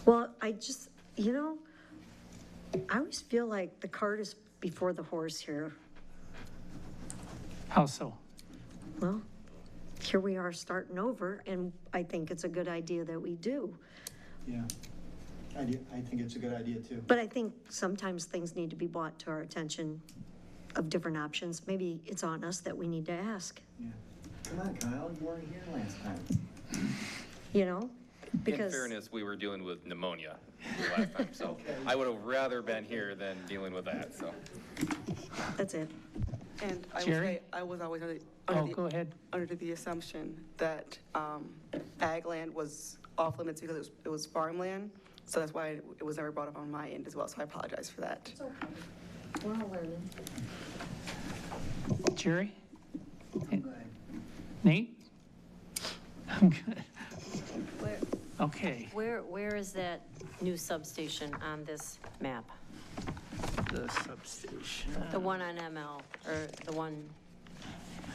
Well, I just, I always feel like the cart is before the horse here. How so? Well, here we are starting over, and I think it's a good idea that we do. Yeah, I think it's a good idea too. But I think sometimes things need to be brought to our attention of different options. Maybe it's on us that we need to ask, Yeah. Come on, Kyle, you weren't here last time. In because. fairness, we were dealing with pneumonia last time, so I would have rather been here than dealing with that, so. That's it. And I will Jerry? say, I was always Go ahead. under the assumption that ag land was off limits because it was farmland. So that's why it was never brought up on my end as well. So I apologize for that. We're all learning. Jerry? Nate? I'm good. Where, Okay. where is that new substation on this map? The substation. The one on ML, or the one,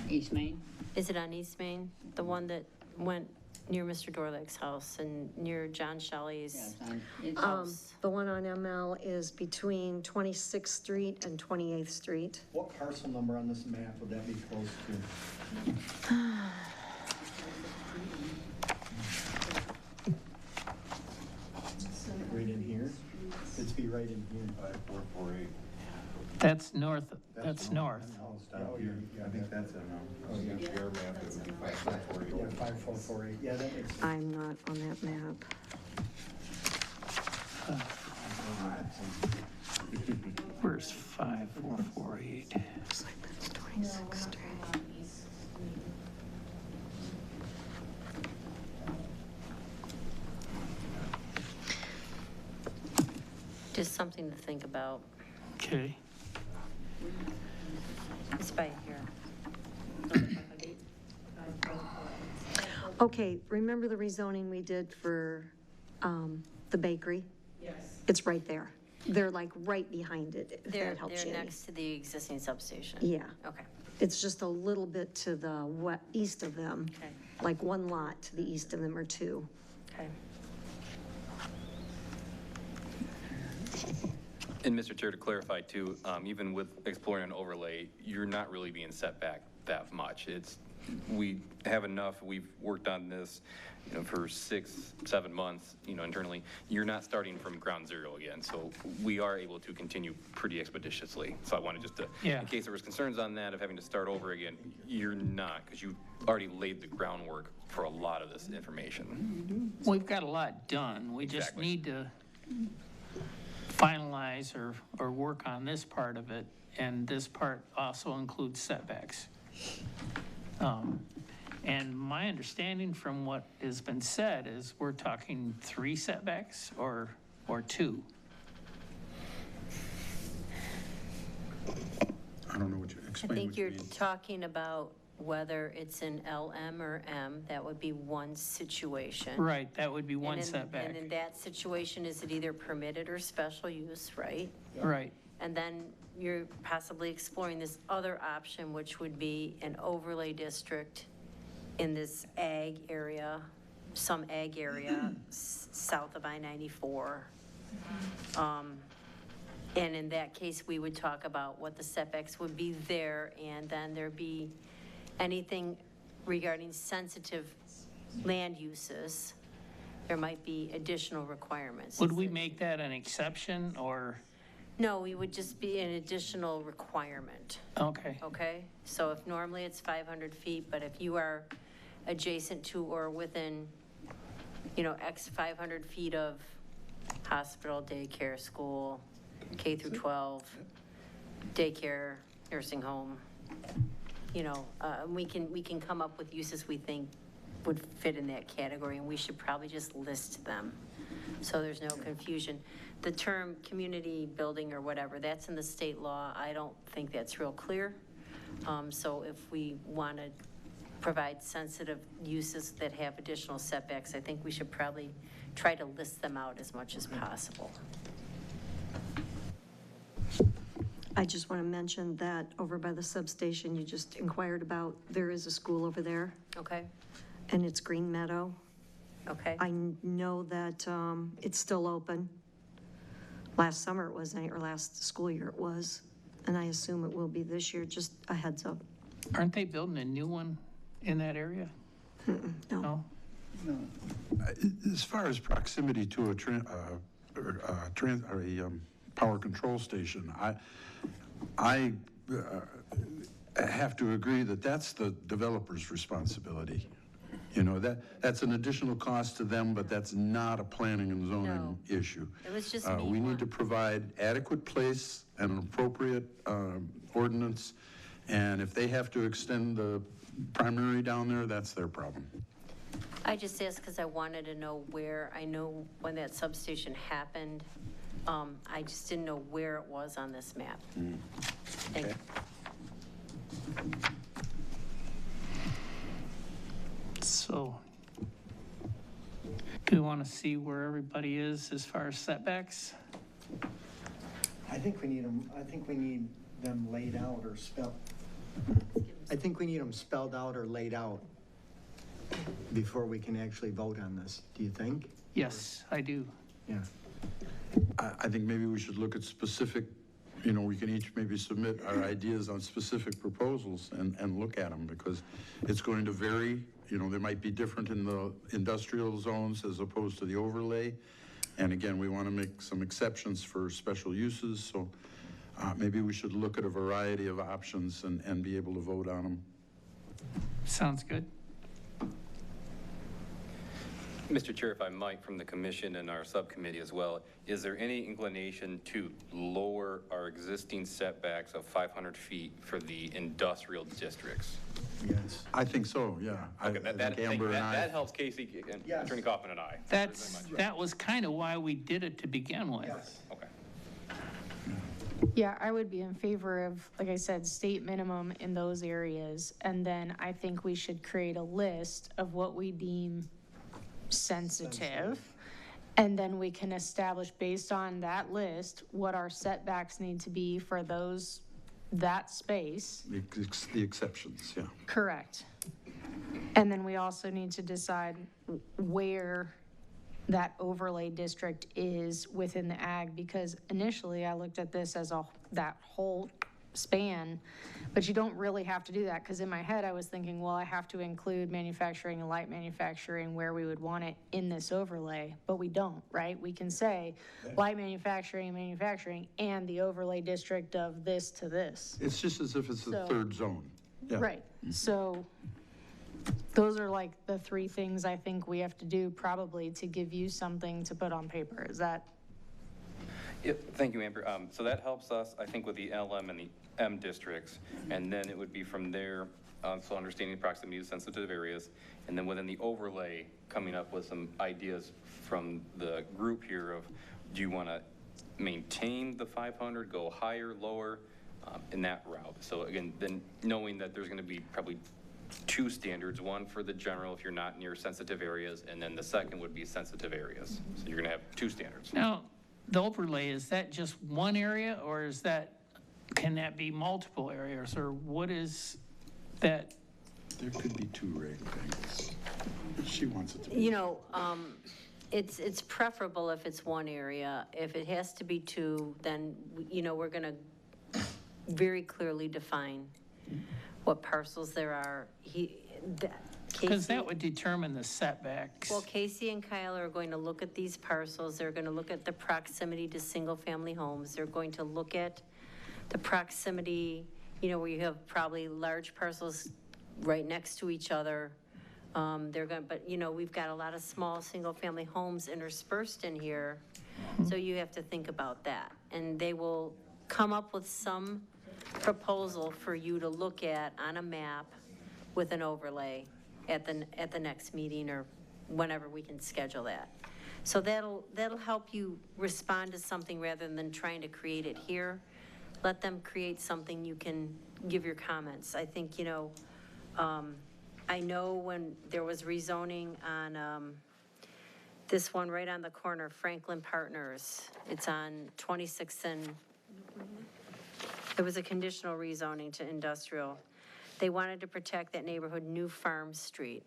East Main? is it on East Main? The one that went near Mr. Dorlick's house and near John Shelley's house? The one on ML is between 26th Street and 28th Street. What parcel number on this map would that be close to? Right in here? It'd be right in here. 5448. That's north, that's north. I think that's it now. Your map, it would be 5448. 5448, yeah, that makes sense. I'm not on that map. Where's 5448? Looks like that's 26th Street. Just something to think about. Okay. It's by here. Okay, remember the rezoning we did for the bakery? Yes. It's right there. They're like right behind it, if They're that helps you any. next to the existing substation. Yeah. Okay, It's just a little bit to the east of them, okay, like one lot to the east of them or two. okay. And Mr. Chair, to clarify too, even with exploring an overlay, you're not really being set back that much. We have enough, we've worked on this, for 6-7 months, internally. You're not starting from ground zero again, so we are able to continue pretty expeditiously. So I wanted just to, Yeah. in case there was concerns on that of having to start over again, you're not, because you already laid the groundwork for a lot of this information. We've got a lot done. We just Exactly. need to finalize or work on this part of it, and this part also includes setbacks. And my understanding from what has been said is we're talking 3 setbacks or 2. I don't know what you, I explain think what you you're mean. talking about whether it's an LM or M, that would be one situation. Right, that would be one And in- setback. And in that situation, is it either permitted or special use, right? Right, And then you're possibly exploring this other option, which would be an overlay district in this ag area, some ag area south of I-94. And in that case, we would talk about what the setbacks would be there, and then there'd be anything regarding sensitive land uses. There might be additional requirements. would we make that an exception or, No, we would just be an additional requirement, okay, okay? So if normally it's 500 feet, but if you are adjacent to or within, X 500 feet of hospital, daycare, school, K through 12, daycare, nursing home, we can come up with uses we think would fit in that category, and we should probably just list them, so there's no confusion. The term community building or whatever, that's in the state law. I don't think that's real clear. So if we want to provide sensitive uses that have additional setbacks, I think we should probably try to list them out as much as possible. I just want to mention that over by the substation you just inquired about, there is a school over there, Okay? and it's Green Meadow. Okay? I know that it's still open. Last summer it was, or last school year it was, and I assume it will be this year, just a heads up. aren't they building a new one in that area? No. No? As far as proximity to a power control station, I have to agree that that's the developer's responsibility. That's an additional cost to them, but that's not a planning and zoning No. issue. It was just We need to provide adequate place and an appropriate ordinance, and if they have to extend the primary down there, that's their problem. I just asked because I wanted to know where, I know when that substation happened, I just didn't know where it was on this map. Thank you. So, do we want to see where everybody is as far as setbacks? I think we need them laid out or spelled. I think we need them spelled out or laid out before we can actually vote on this. Do you think? Yes, I do. Yeah. I think maybe we should look at specific, we can each maybe submit our ideas on specific proposals and look at them, because it's going to vary. There might be different in the industrial zones as opposed to the overlay. And again, we want to make some exceptions for special uses. So maybe we should look at a variety of options and be able to vote on them. Sounds good. Mr. Chair, if I might, from the commission and our subcommittee as well, is there any inclination to lower our existing setbacks of 500 feet for the industrial districts? Yes. I think so, yeah. Okay, that helps Casey and Yes. Attorney Kaufman and I. That was kind of why we did it to begin with. Yes. Okay. Yeah, I would be in favor of, like I said, state minimum in those areas. And then I think we should create a list of what we deem sensitive. And then we can establish based on that list, what our setbacks need to be for that space. The exceptions, yeah. Correct. And then we also need to decide where that overlay district is within the ag, because initially I looked at this as that whole span, but you don't really have to do that, because in my head I was thinking, well, I have to include manufacturing and light manufacturing where we would want it in this overlay, but we don't, right? We can say light manufacturing, and the overlay district of this to this. It's just as if it's a third zone. Yeah. Right, so those are like the three things I think we have to do probably to give you something to put on paper. Is that? Yep, thank you, Amber. So that helps us, I think, with the LM and the M districts, and then it would be from there, so understanding proximity to sensitive areas, and then within the overlay, coming up with some ideas from the group here of, do you want to maintain the 500, go higher, lower, in that route? So again, then knowing that there's going to be probably two standards, one for the general if you're not near sensitive areas, and then the second would be sensitive areas. So you're going to have two standards. Now, the overlay, is that just one area, or can that be multiple areas, or what is that? There could be two rectangles. She wants it to be. You know, it's preferable if it's one area. If it has to be two, then, you know, we're gonna very clearly define what parcels there are. Because that would determine the setbacks. Well, Casey and Kyle are going to look at these parcels. They're going to look at the proximity to single-family homes. They're going to look at the proximity, you know, where you have probably large parcels right next to each other. But you know, we've got a lot of small single-family homes interspersed in here. So you have to think about that. And they will come up with some proposal for you to look at on a map with an overlay at the next meeting or whenever we can schedule that. So that'll help you respond to something rather than trying to create it here. Let them create something, you can give your comments. I think, you know, I know when there was rezoning on this one right on the corner, Franklin Partners, it's on 26th and, it was a conditional rezoning to industrial. They wanted to protect that neighborhood, New Farm Street.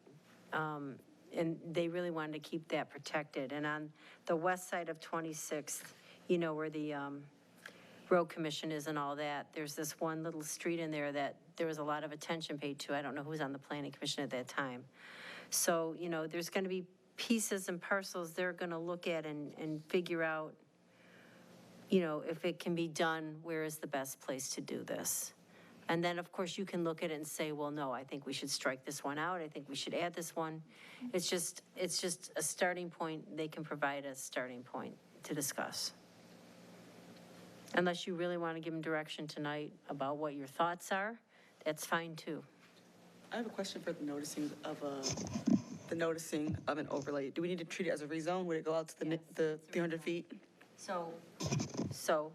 And they really wanted to keep that protected. And on the west side of 26th, you know, where the road commission is and all that, there's this one little street in there that there was a lot of attention paid to. I don't know who was on the planning commission at that time. So, you know, there's going to be pieces and parcels they're going to look at and figure out, you know, if it can be done, where is the best place to do this? And then, of course, you can look at it and say, well, no, I think we should strike this one out. I think we should add this one. It's just a starting point. They can provide a starting point to discuss. Unless you really want to give them direction tonight about what your thoughts are, that's fine too. I have a question for the noticing of an overlay. Do we need to treat it as a rezone? Would it go out to the 300 feet? So,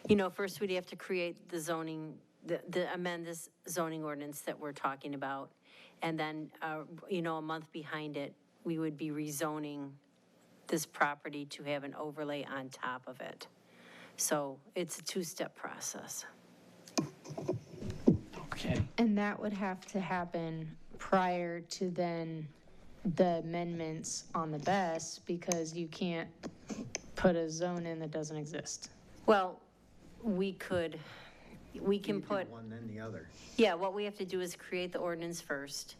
you know, first we'd have to create the zoning, amend this zoning ordinance that we're talking about. And then, you know, a month behind it, we would be rezoning this property to have an overlay on top of it. So it's a two-step process. Okay. And that would have to happen prior to then the amendments on the best, because you can't put a zone in that doesn't exist. Well, we can put, one then the other. yeah, what we have to do is create the ordinance first,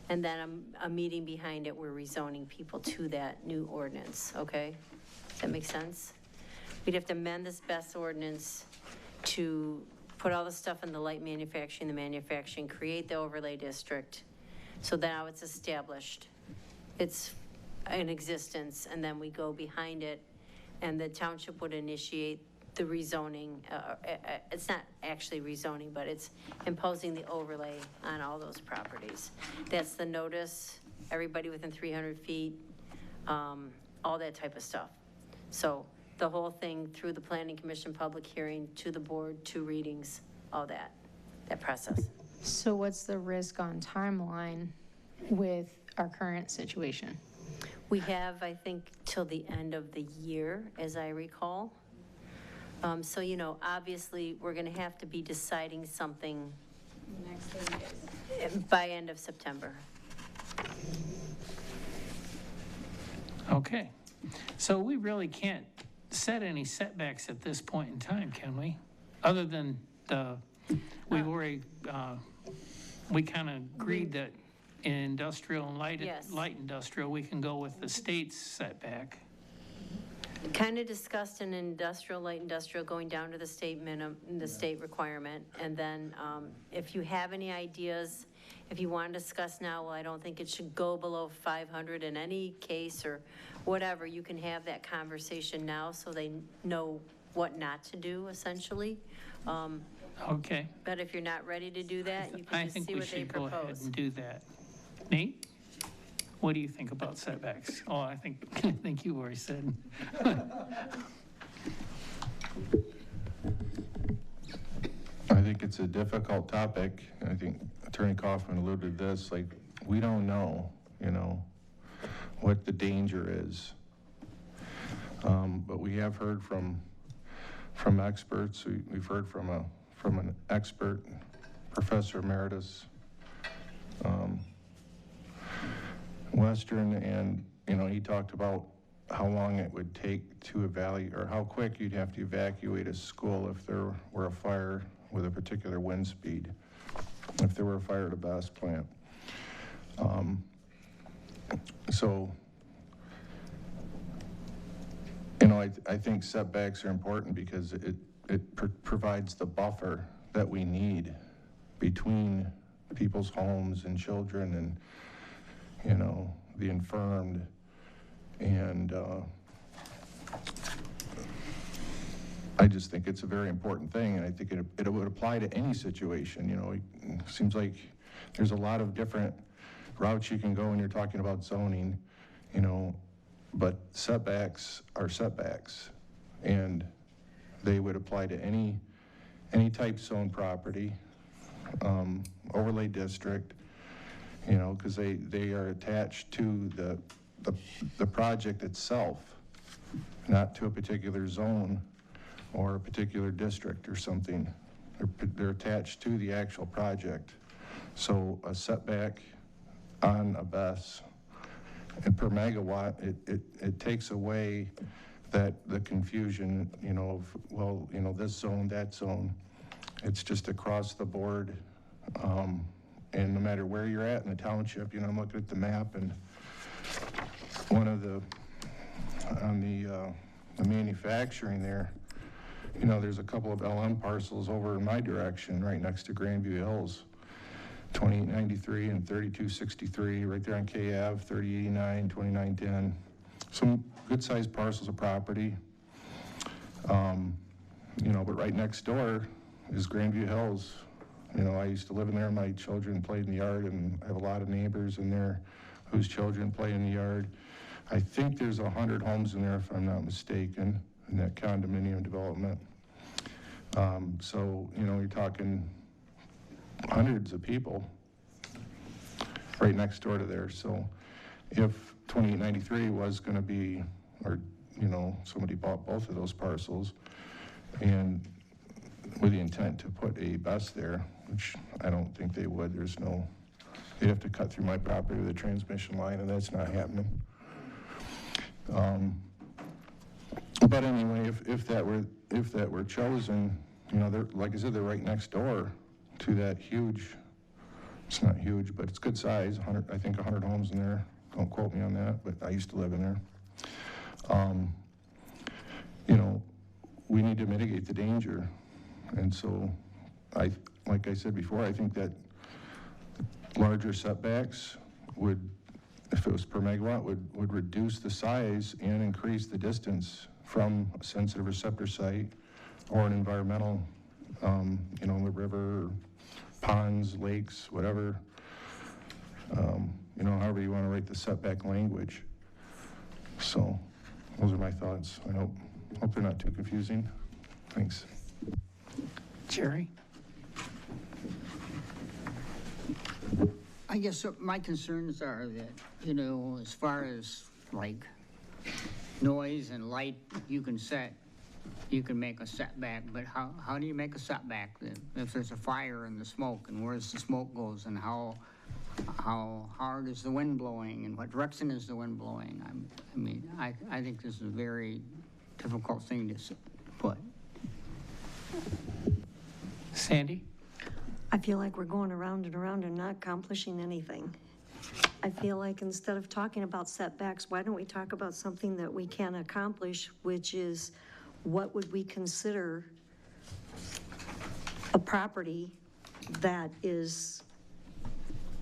and then a meeting behind it, we're rezoning people to that new ordinance, okay? Does that make sense? We'd have to amend this best ordinance to put all the stuff in the light manufacturing, create the overlay district. So now it's established, it's in existence, and then we go behind it, and the township would initiate the rezoning. It's not actually rezoning, but it's imposing the overlay on all those properties. That's the notice, everybody within 300 feet, all that type of stuff. So the whole thing through the planning commission, public hearing, to the board, 2 readings, all that process. So what's the risk on timeline with our current situation? We have, I think, till the end of the year, as I recall. So, you know, obviously, we're going to have to be deciding something by end of September. Okay. So we really can't set any setbacks at this point in time, can we? Other than we've already, we kind of agreed that in industrial and light industrial, we can go with the state's setback. Kind of discussed in industrial, light industrial, going down to the state the state requirement. And then if you have any ideas, if you want to discuss now, well, I don't think it should go below 500 in any case or whatever, you can have that conversation now so they know what not to do, essentially. Okay. But if you're not ready to do that, you can just see what they I think we should go ahead propose. and do that. Nate? What do you think about setbacks? Oh, I think you already said. I think it's a difficult topic. I think Attorney Kaufman alluded to this, like, we don't know, you know, what the danger is. But we have heard from experts. We've heard from an expert, Professor Emeritus, Western, and, you know, he talked about how long it would take to evaluate, or how quick you'd have to evacuate a school if there were a fire with a particular wind speed, if there were a fire at a Bass plant. So, you know, I think setbacks are important because it provides the buffer that we need between people's homes and children and, you know, the infirmed, and I just think it's a very important thing, and I think it would apply to any situation. You know, it seems like there's a lot of different routes you can go when you're talking about zoning, you know, but setbacks are setbacks, and they would apply to any type zone property, overlay district, you know, because they are attached to the project itself, not to a particular zone or a particular district or something. They're attached to the actual project. So a setback on a BES and per megawatt, it takes away the confusion, you know, of, well, you know, this zone, that zone. It's just across the board. And no matter where you're at in the township, you know, I'm looking at the map, and on the manufacturing there, you know, there's a couple of LM parcels over in my direction, right next to Grandview Hills, 2893 and 3263, right there on K Ave, 3089, 2910. Some good-sized parcels of property. You know, but right next door is Grandview Hills. You know, I used to live in there. My children played in the yard, and I have a lot of neighbors in there whose children play in the yard. I think there's 100 homes in there, if I'm not mistaken, in that condominium development. So, you know, you're talking hundreds of people right next door to there. So if 2893 was going to be, or, you know, somebody bought both of those parcels and with the intent to put a BES there, which I don't think they would, they'd have to cut through my property with a transmission line, and that's not happening. But anyway, if that were chosen, you know, they're, like I said, they're right next door to that huge, it's not huge, but it's good size, I think 100 homes in there. Don't quote me on that, but I used to live in there. You know, we need to mitigate the danger. And so like I said before, I think that larger setbacks would, if it was per megawatt, would reduce the size and increase the distance from a sensitive receptor site or an environmental, you know, the river, ponds, lakes, whatever, you know, however you want to write the setback language. So those are my thoughts. I hope they're not too confusing. Thanks. Jerry? I guess my concerns are that, you know, as far as like noise and light, you can make a setback, but how do you make a setback if there's a fire and the smoke, and where's the smoke goes, and how hard is the wind blowing, and what direction is the wind blowing? I mean, I think this is a very difficult thing to put. Sandy? I feel like we're going around and around and not accomplishing anything. I feel like instead of talking about setbacks, why don't we talk about something that we can accomplish, which is what would we consider a property that is,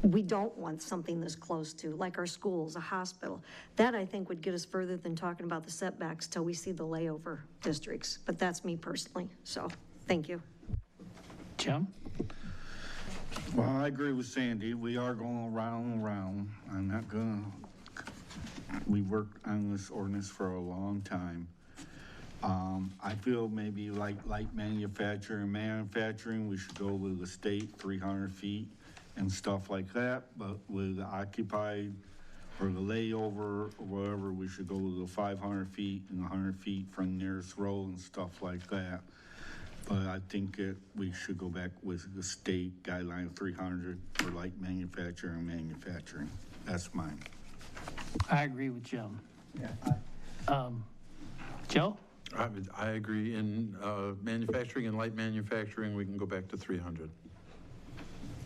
we don't want something this close to, like our schools, a hospital. That, I think, would get us further than talking about the setbacks till we see the layover districts. But that's me personally, so thank you. Jim? Well, I agree with Sandy. We are going around and around. I'm not gonna, we worked on this ordinance for a long time. I feel maybe like light manufacturing, we should go with the state, 300 feet and stuff like that. But with the occupied or the layover or whatever, we should go with the 500 feet and 100 feet from nearest road and stuff like that. But I think we should go back with the state guideline of 300 for light manufacturing. That's mine. I agree with Jim. Joe? I agree. In manufacturing and light manufacturing, we can go back to 300.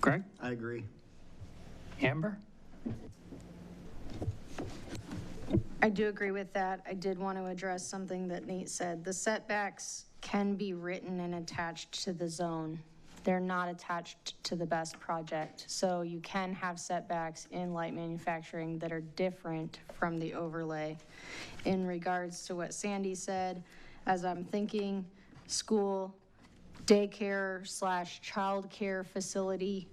Greg? I agree. Amber? I do agree with that. I did want to address something that Nate said. The setbacks can be written and attached to the zone. They're not attached to the best project. So you can have setbacks in light manufacturing that are different from the overlay. In regards to what Sandy said, as I'm thinking, school, daycare / childcare facility,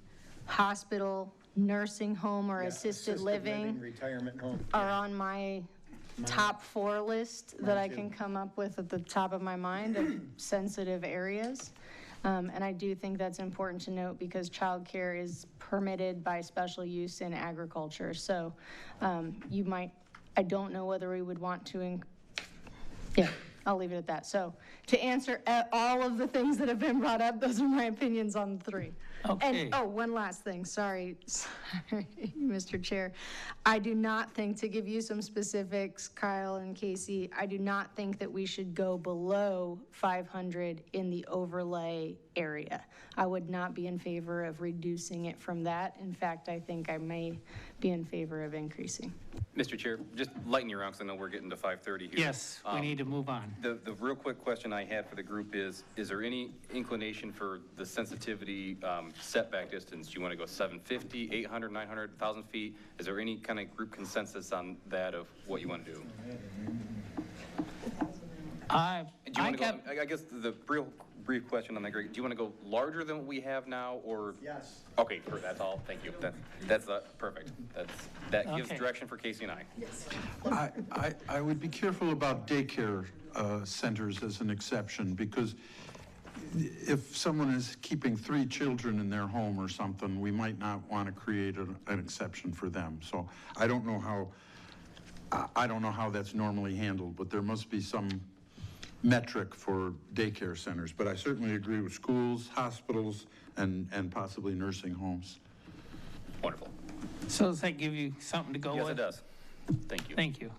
hospital, nursing home or assisted living retirement home. are on my top 4 list that I can come up with at the top of my mind of sensitive areas. And I do think that's important to note because childcare is permitted by special use in agriculture. So you might, I don't know whether we would want to, yeah, I'll leave it at that. So to answer all of the things that have been brought up, those are my opinions on the 3. Okay. And, oh, one last thing, sorry, Mr. Chair. I do not think, to give you some specifics, Kyle and Casey, I do not think that we should go below 500 in the overlay area. I would not be in favor of reducing it from that. In fact, I think I may be in favor of increasing. Mr. Chair, just lighten your round because I know we're getting to 5:30 here. Yes, we need to move on. The real quick question I had for the group is there any inclination for the sensitivity setback distance? Do you want to go 750, 800, 900, 1,000 feet? Is there any kind of group consensus on that of what you want to do? I guess the real brief question on that, Greg, do you want to go larger than what we have now, or? Yes. Okay, that's all, thank you. That's perfect. That gives Okay. direction for Casey and I. Yes. I would be careful about daycare centers as an exception, because if someone is keeping 3 children in their home or something, we might not want to create an exception for them. So I don't know how that's normally handled, but there must be some metric for daycare centers. But I certainly agree with schools, hospitals, and possibly nursing homes. Wonderful. So does that give you something to go with? Yes, it does. Thank you. Thank you.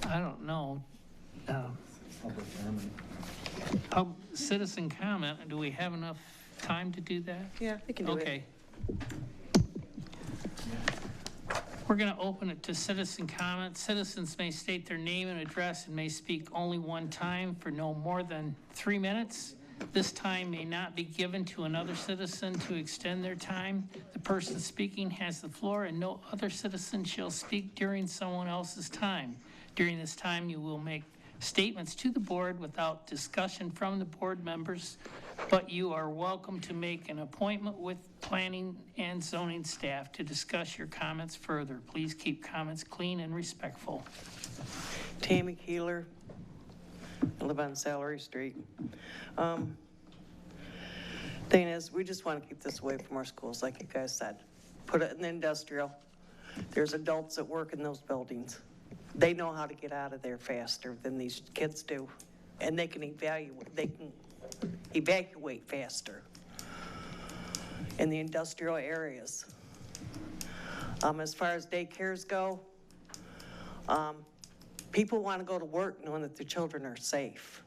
I don't know. Citizen comment, do we have enough time to do that? Yeah, we can do it. Okay. We're going to open it to citizen comments. Citizens may state their name and address and may speak only one time for no more than 3 minutes. This time may not be given to another citizen to extend their time. The person speaking has the floor, and no other citizen shall speak during someone else's time. During this time, you will make statements to the board without discussion from the board members, but you are welcome to make an appointment with planning and zoning staff to discuss your comments further. Please keep comments clean and respectful. Tammy Keeler, I live on Salary Street. Thing is, we just want to keep this away from our schools, like you guys said. Put it in the industrial. There's adults that work in those buildings. They know how to get out of there faster than these kids do. And they can evacuate faster in the industrial areas. As far as daycares go, people want to go to work knowing that their children are safe.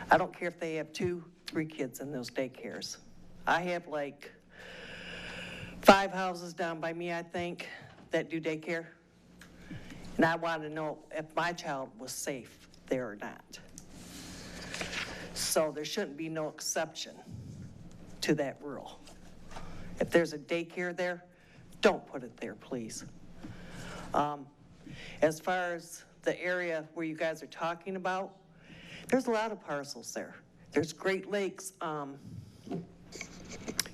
I don't care if they have 2, 3 kids in those daycares. I have like 5 houses down by me, I think, that do daycare. And I want to know if my child was safe there or not. So there shouldn't be no exception to that rule. If there's a daycare there, don't put it there, please. As far as the area where you guys are talking about, there's a lot of parcels there. There's Great Lakes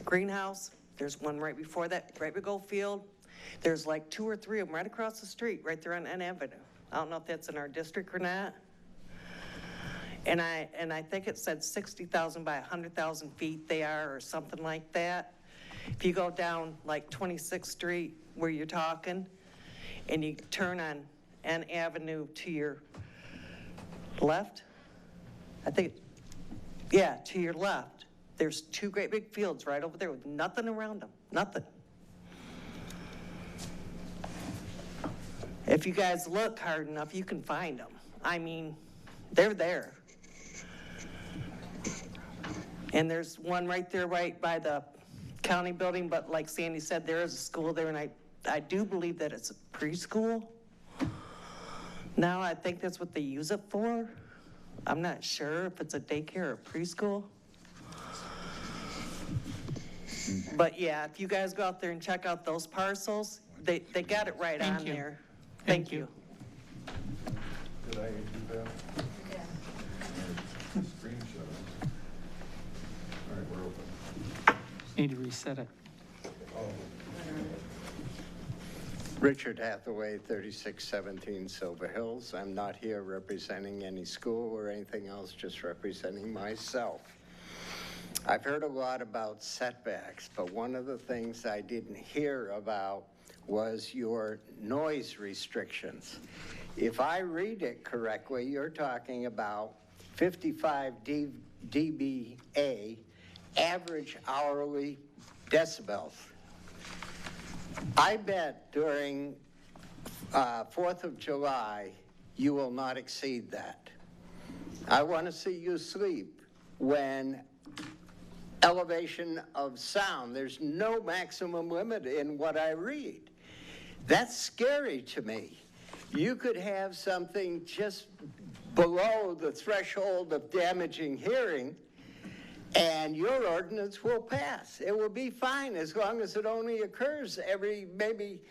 greenhouse. There's one right before that, right big old field. There's like 2 or 3 of them right across the street, right there on N Avenue. I don't know if that's in our district or not. And I think it said 60,000 by 100,000 feet they are, or something like that. If you go down like 26th Street where you're talking, and you turn on N Avenue to your left, I think, yeah, to your left, there's 2 great big fields right over there with nothing around them, nothing. If you guys look hard enough, you can find them. I mean, they're there. And there's one right there, right by the county building, but like Sandy said, there is a school there, and I do believe that it's a preschool. Now, I think that's what they use it for. I'm not sure if it's a daycare or a preschool. But yeah, if you guys go out there and check out those parcels, they got it right on there. Thank you. Did I do that? Yeah. Screenshot. All right, we're open. Need to reset it. Richard Hathaway, 3617 Silver Hills. I'm not here representing any school or anything else, just representing myself. I've heard a lot about setbacks, but one of the things I didn't hear about was your noise restrictions. If I read it correctly, you're talking about 55 dBA average hourly decibels. I bet during 4th of July, you will not exceed that. I want to see you sleep when elevation of sound, there's no maximum limit in what I read. That's scary to me. You could have something just below the threshold of damaging hearing, and your ordinance will pass. It will be fine as long as it only occurs every maybe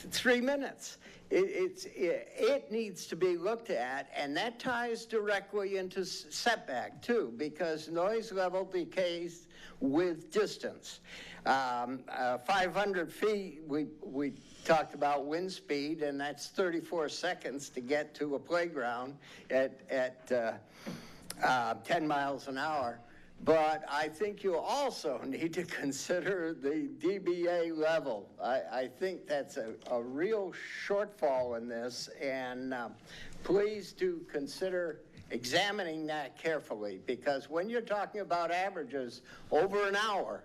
3 minutes. It needs to be looked at, and that ties directly into setback too, because noise level decays with distance. 500 feet, we talked about wind speed, and that's 34 seconds to get to a playground at 10 miles an hour. But I think you also need to consider the dBA level. I think that's a real shortfall in this, and please do consider examining that carefully, because when you're talking about averages over an hour,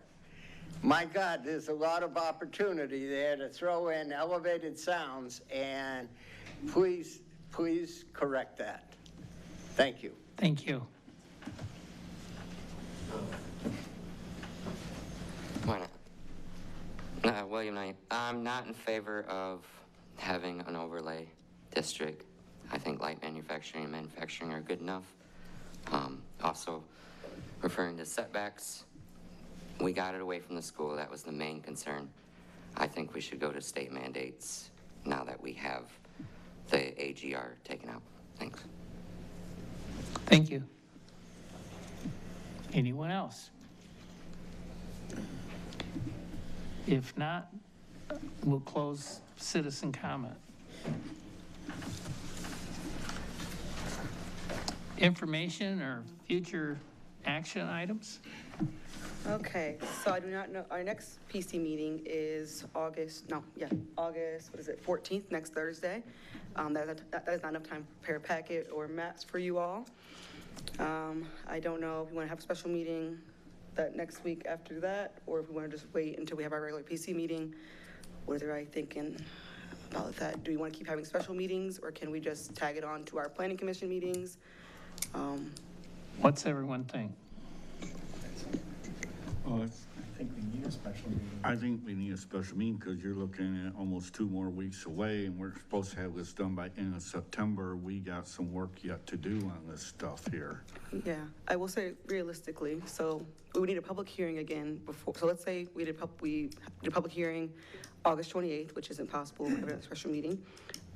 my God, there's a lot of opportunity there to throw in elevated sounds, and please correct that. Thank you. Thank you. William Knight. I'm not in favor of having an overlay district. I think light manufacturing and manufacturing are good enough. Also, referring to setbacks, we got it away from the school. That was the main concern. I think we should go to state mandates now that we have the AGR taken out. Thanks. Thank you. Anyone else? If not, we'll close citizen comment. Information or future action items? Okay, so I do not know, our next PC meeting is August, what is it, 14th, next Thursday. That is not enough time to prepare a packet or maps for you all. I don't know if we want to have a special meeting that next week after that, or if we want to just wait until we have our regular PC meeting. What is everybody thinking about that? Do we want to keep having special meetings, or can we just tag it on to our planning commission meetings? What's everyone think? I think we need a special meeting because you're looking at almost 2 more weeks away, and we're supposed to have this done by end of September. We got some work yet to do on this stuff here. Yeah, I will say realistically, so we would need a public hearing again before, so let's say we did a public hearing August 28th, which isn't possible, we have a special meeting.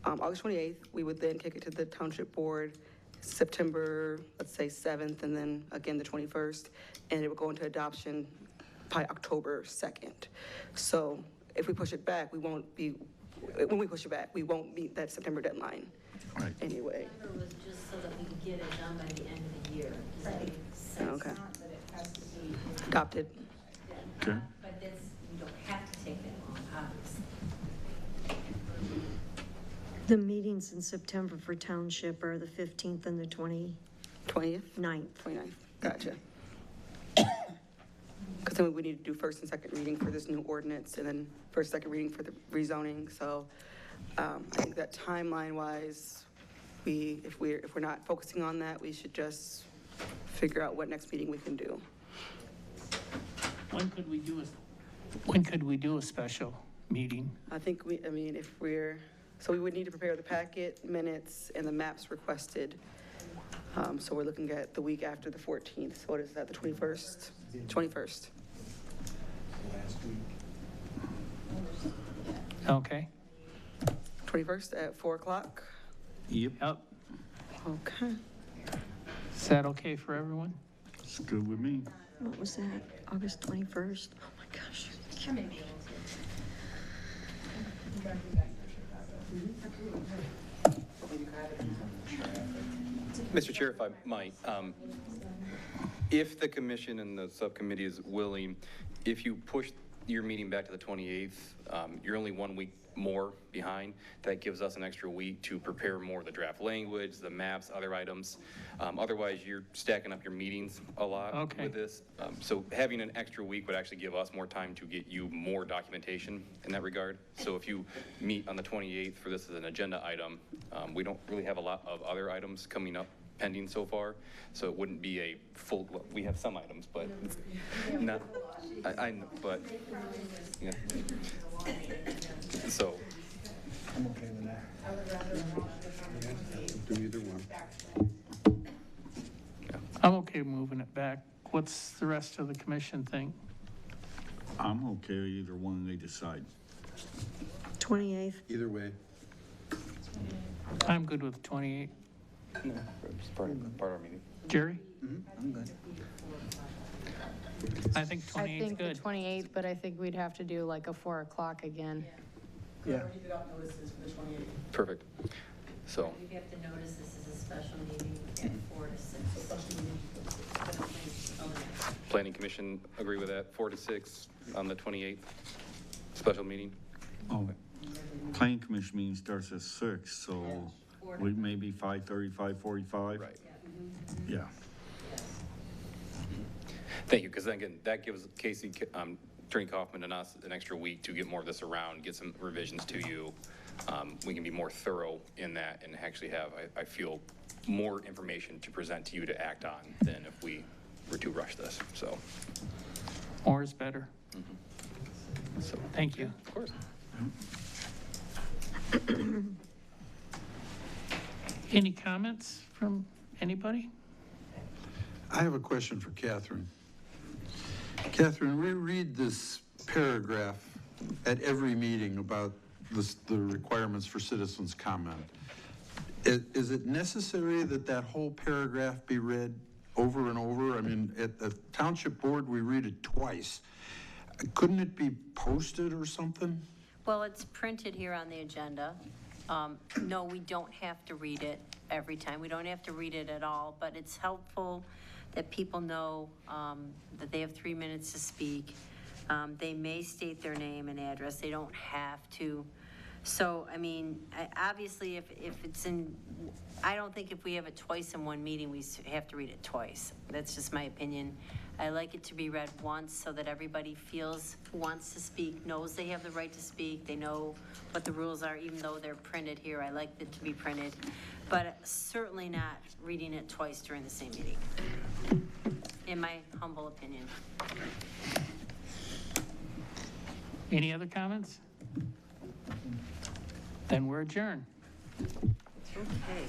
August 28th, we would then kick it to the township board September, let's say 7th, and then again the 21st, and it would go into adoption by October 2nd. So if we push it back, when we push it back, we won't meet that September deadline. Right. Anyway. It was just so that we could get it done by the end of the year. Does that make sense? Okay. Adopted. Okay. But that's, you don't have to take that long, obviously. The meetings in September for township are the 15th and the 20th? 29th. 29th, gotcha. Because then we need to do first and second reading for this new ordinance, and then first, second reading for the rezoning. So I think that timeline-wise, if we're not focusing on that, we should just figure out what next meeting we can do. When could we do a special meeting? I think so we would need to prepare the packet, minutes, and the maps requested. So we're looking at the week after the 14th. So what is that, the 21st? 21st. Okay. 21st at 4 o'clock? Yep. Okay. Is that okay for everyone? It's good with me. What was that? August 21st? Oh my gosh. Mr. Chair, if I might, if the commission and the subcommittee is willing, if you push your meeting back to the 28th, you're only 1 week more behind. That gives us an extra week to prepare more of the draft language, the maps, other items. Otherwise, you're stacking up your meetings a lot with this. So having an extra week would actually give us more time to get you more documentation in that regard. So if you meet on the 28th for this as an agenda item, we don't really have a lot of other items coming up pending so far, so it wouldn't be a full, well, we have some items, but not, but, yeah. So. I'm okay with that. Do either one. I'm okay moving it back. What's the rest of the commission think? I'm okay with either one they decide. 28th. Either way. I'm good with 28. No, it's part of our meeting. Jerry? I'm good. I think I 28's think the good. 28th, but I think we'd have to do like a 4 o'clock again. Yeah. Perfect. So, We have to notice this is a special meeting at 4 to 6. Planning Commission agree with that, 4 to 6 on the 28th, special meeting? Oh, planning commission meeting starts at 6, so we maybe 5:30, 5:45? Right. Yeah. Thank you, because again, that gives Casey, Attorney Kaufman and us an extra week to get more of this around, get some revisions to you. We can be more thorough in that and actually have, I feel, more information to present to you to act on than if we were to rush this, so. More is better. So, Thank you. of course. Any comments from anybody? I have a question for Catherine. Catherine, we read this paragraph at every meeting about the requirements for citizens' comment. Is it necessary that that whole paragraph be read over and over? I mean, at the Township Board, we read it twice. Couldn't it be posted or something? Well, it's printed here on the agenda. No, we don't have to read it every time. We don't have to read it at all, but it's helpful that people know that they have 3 minutes to speak. They may state their name and address. They don't have to. So, I mean, obviously, if it's in, I don't think if we have it twice in one meeting, we have to read it twice. That's just my opinion. I like it to be read once so that everybody feels, who wants to speak, knows they have the right to speak. They know what the rules are, even though they're printed here. I like it to be printed, but certainly not reading it twice during the same meeting, in my humble opinion. Any other comments? Then we're adjourned. Okay.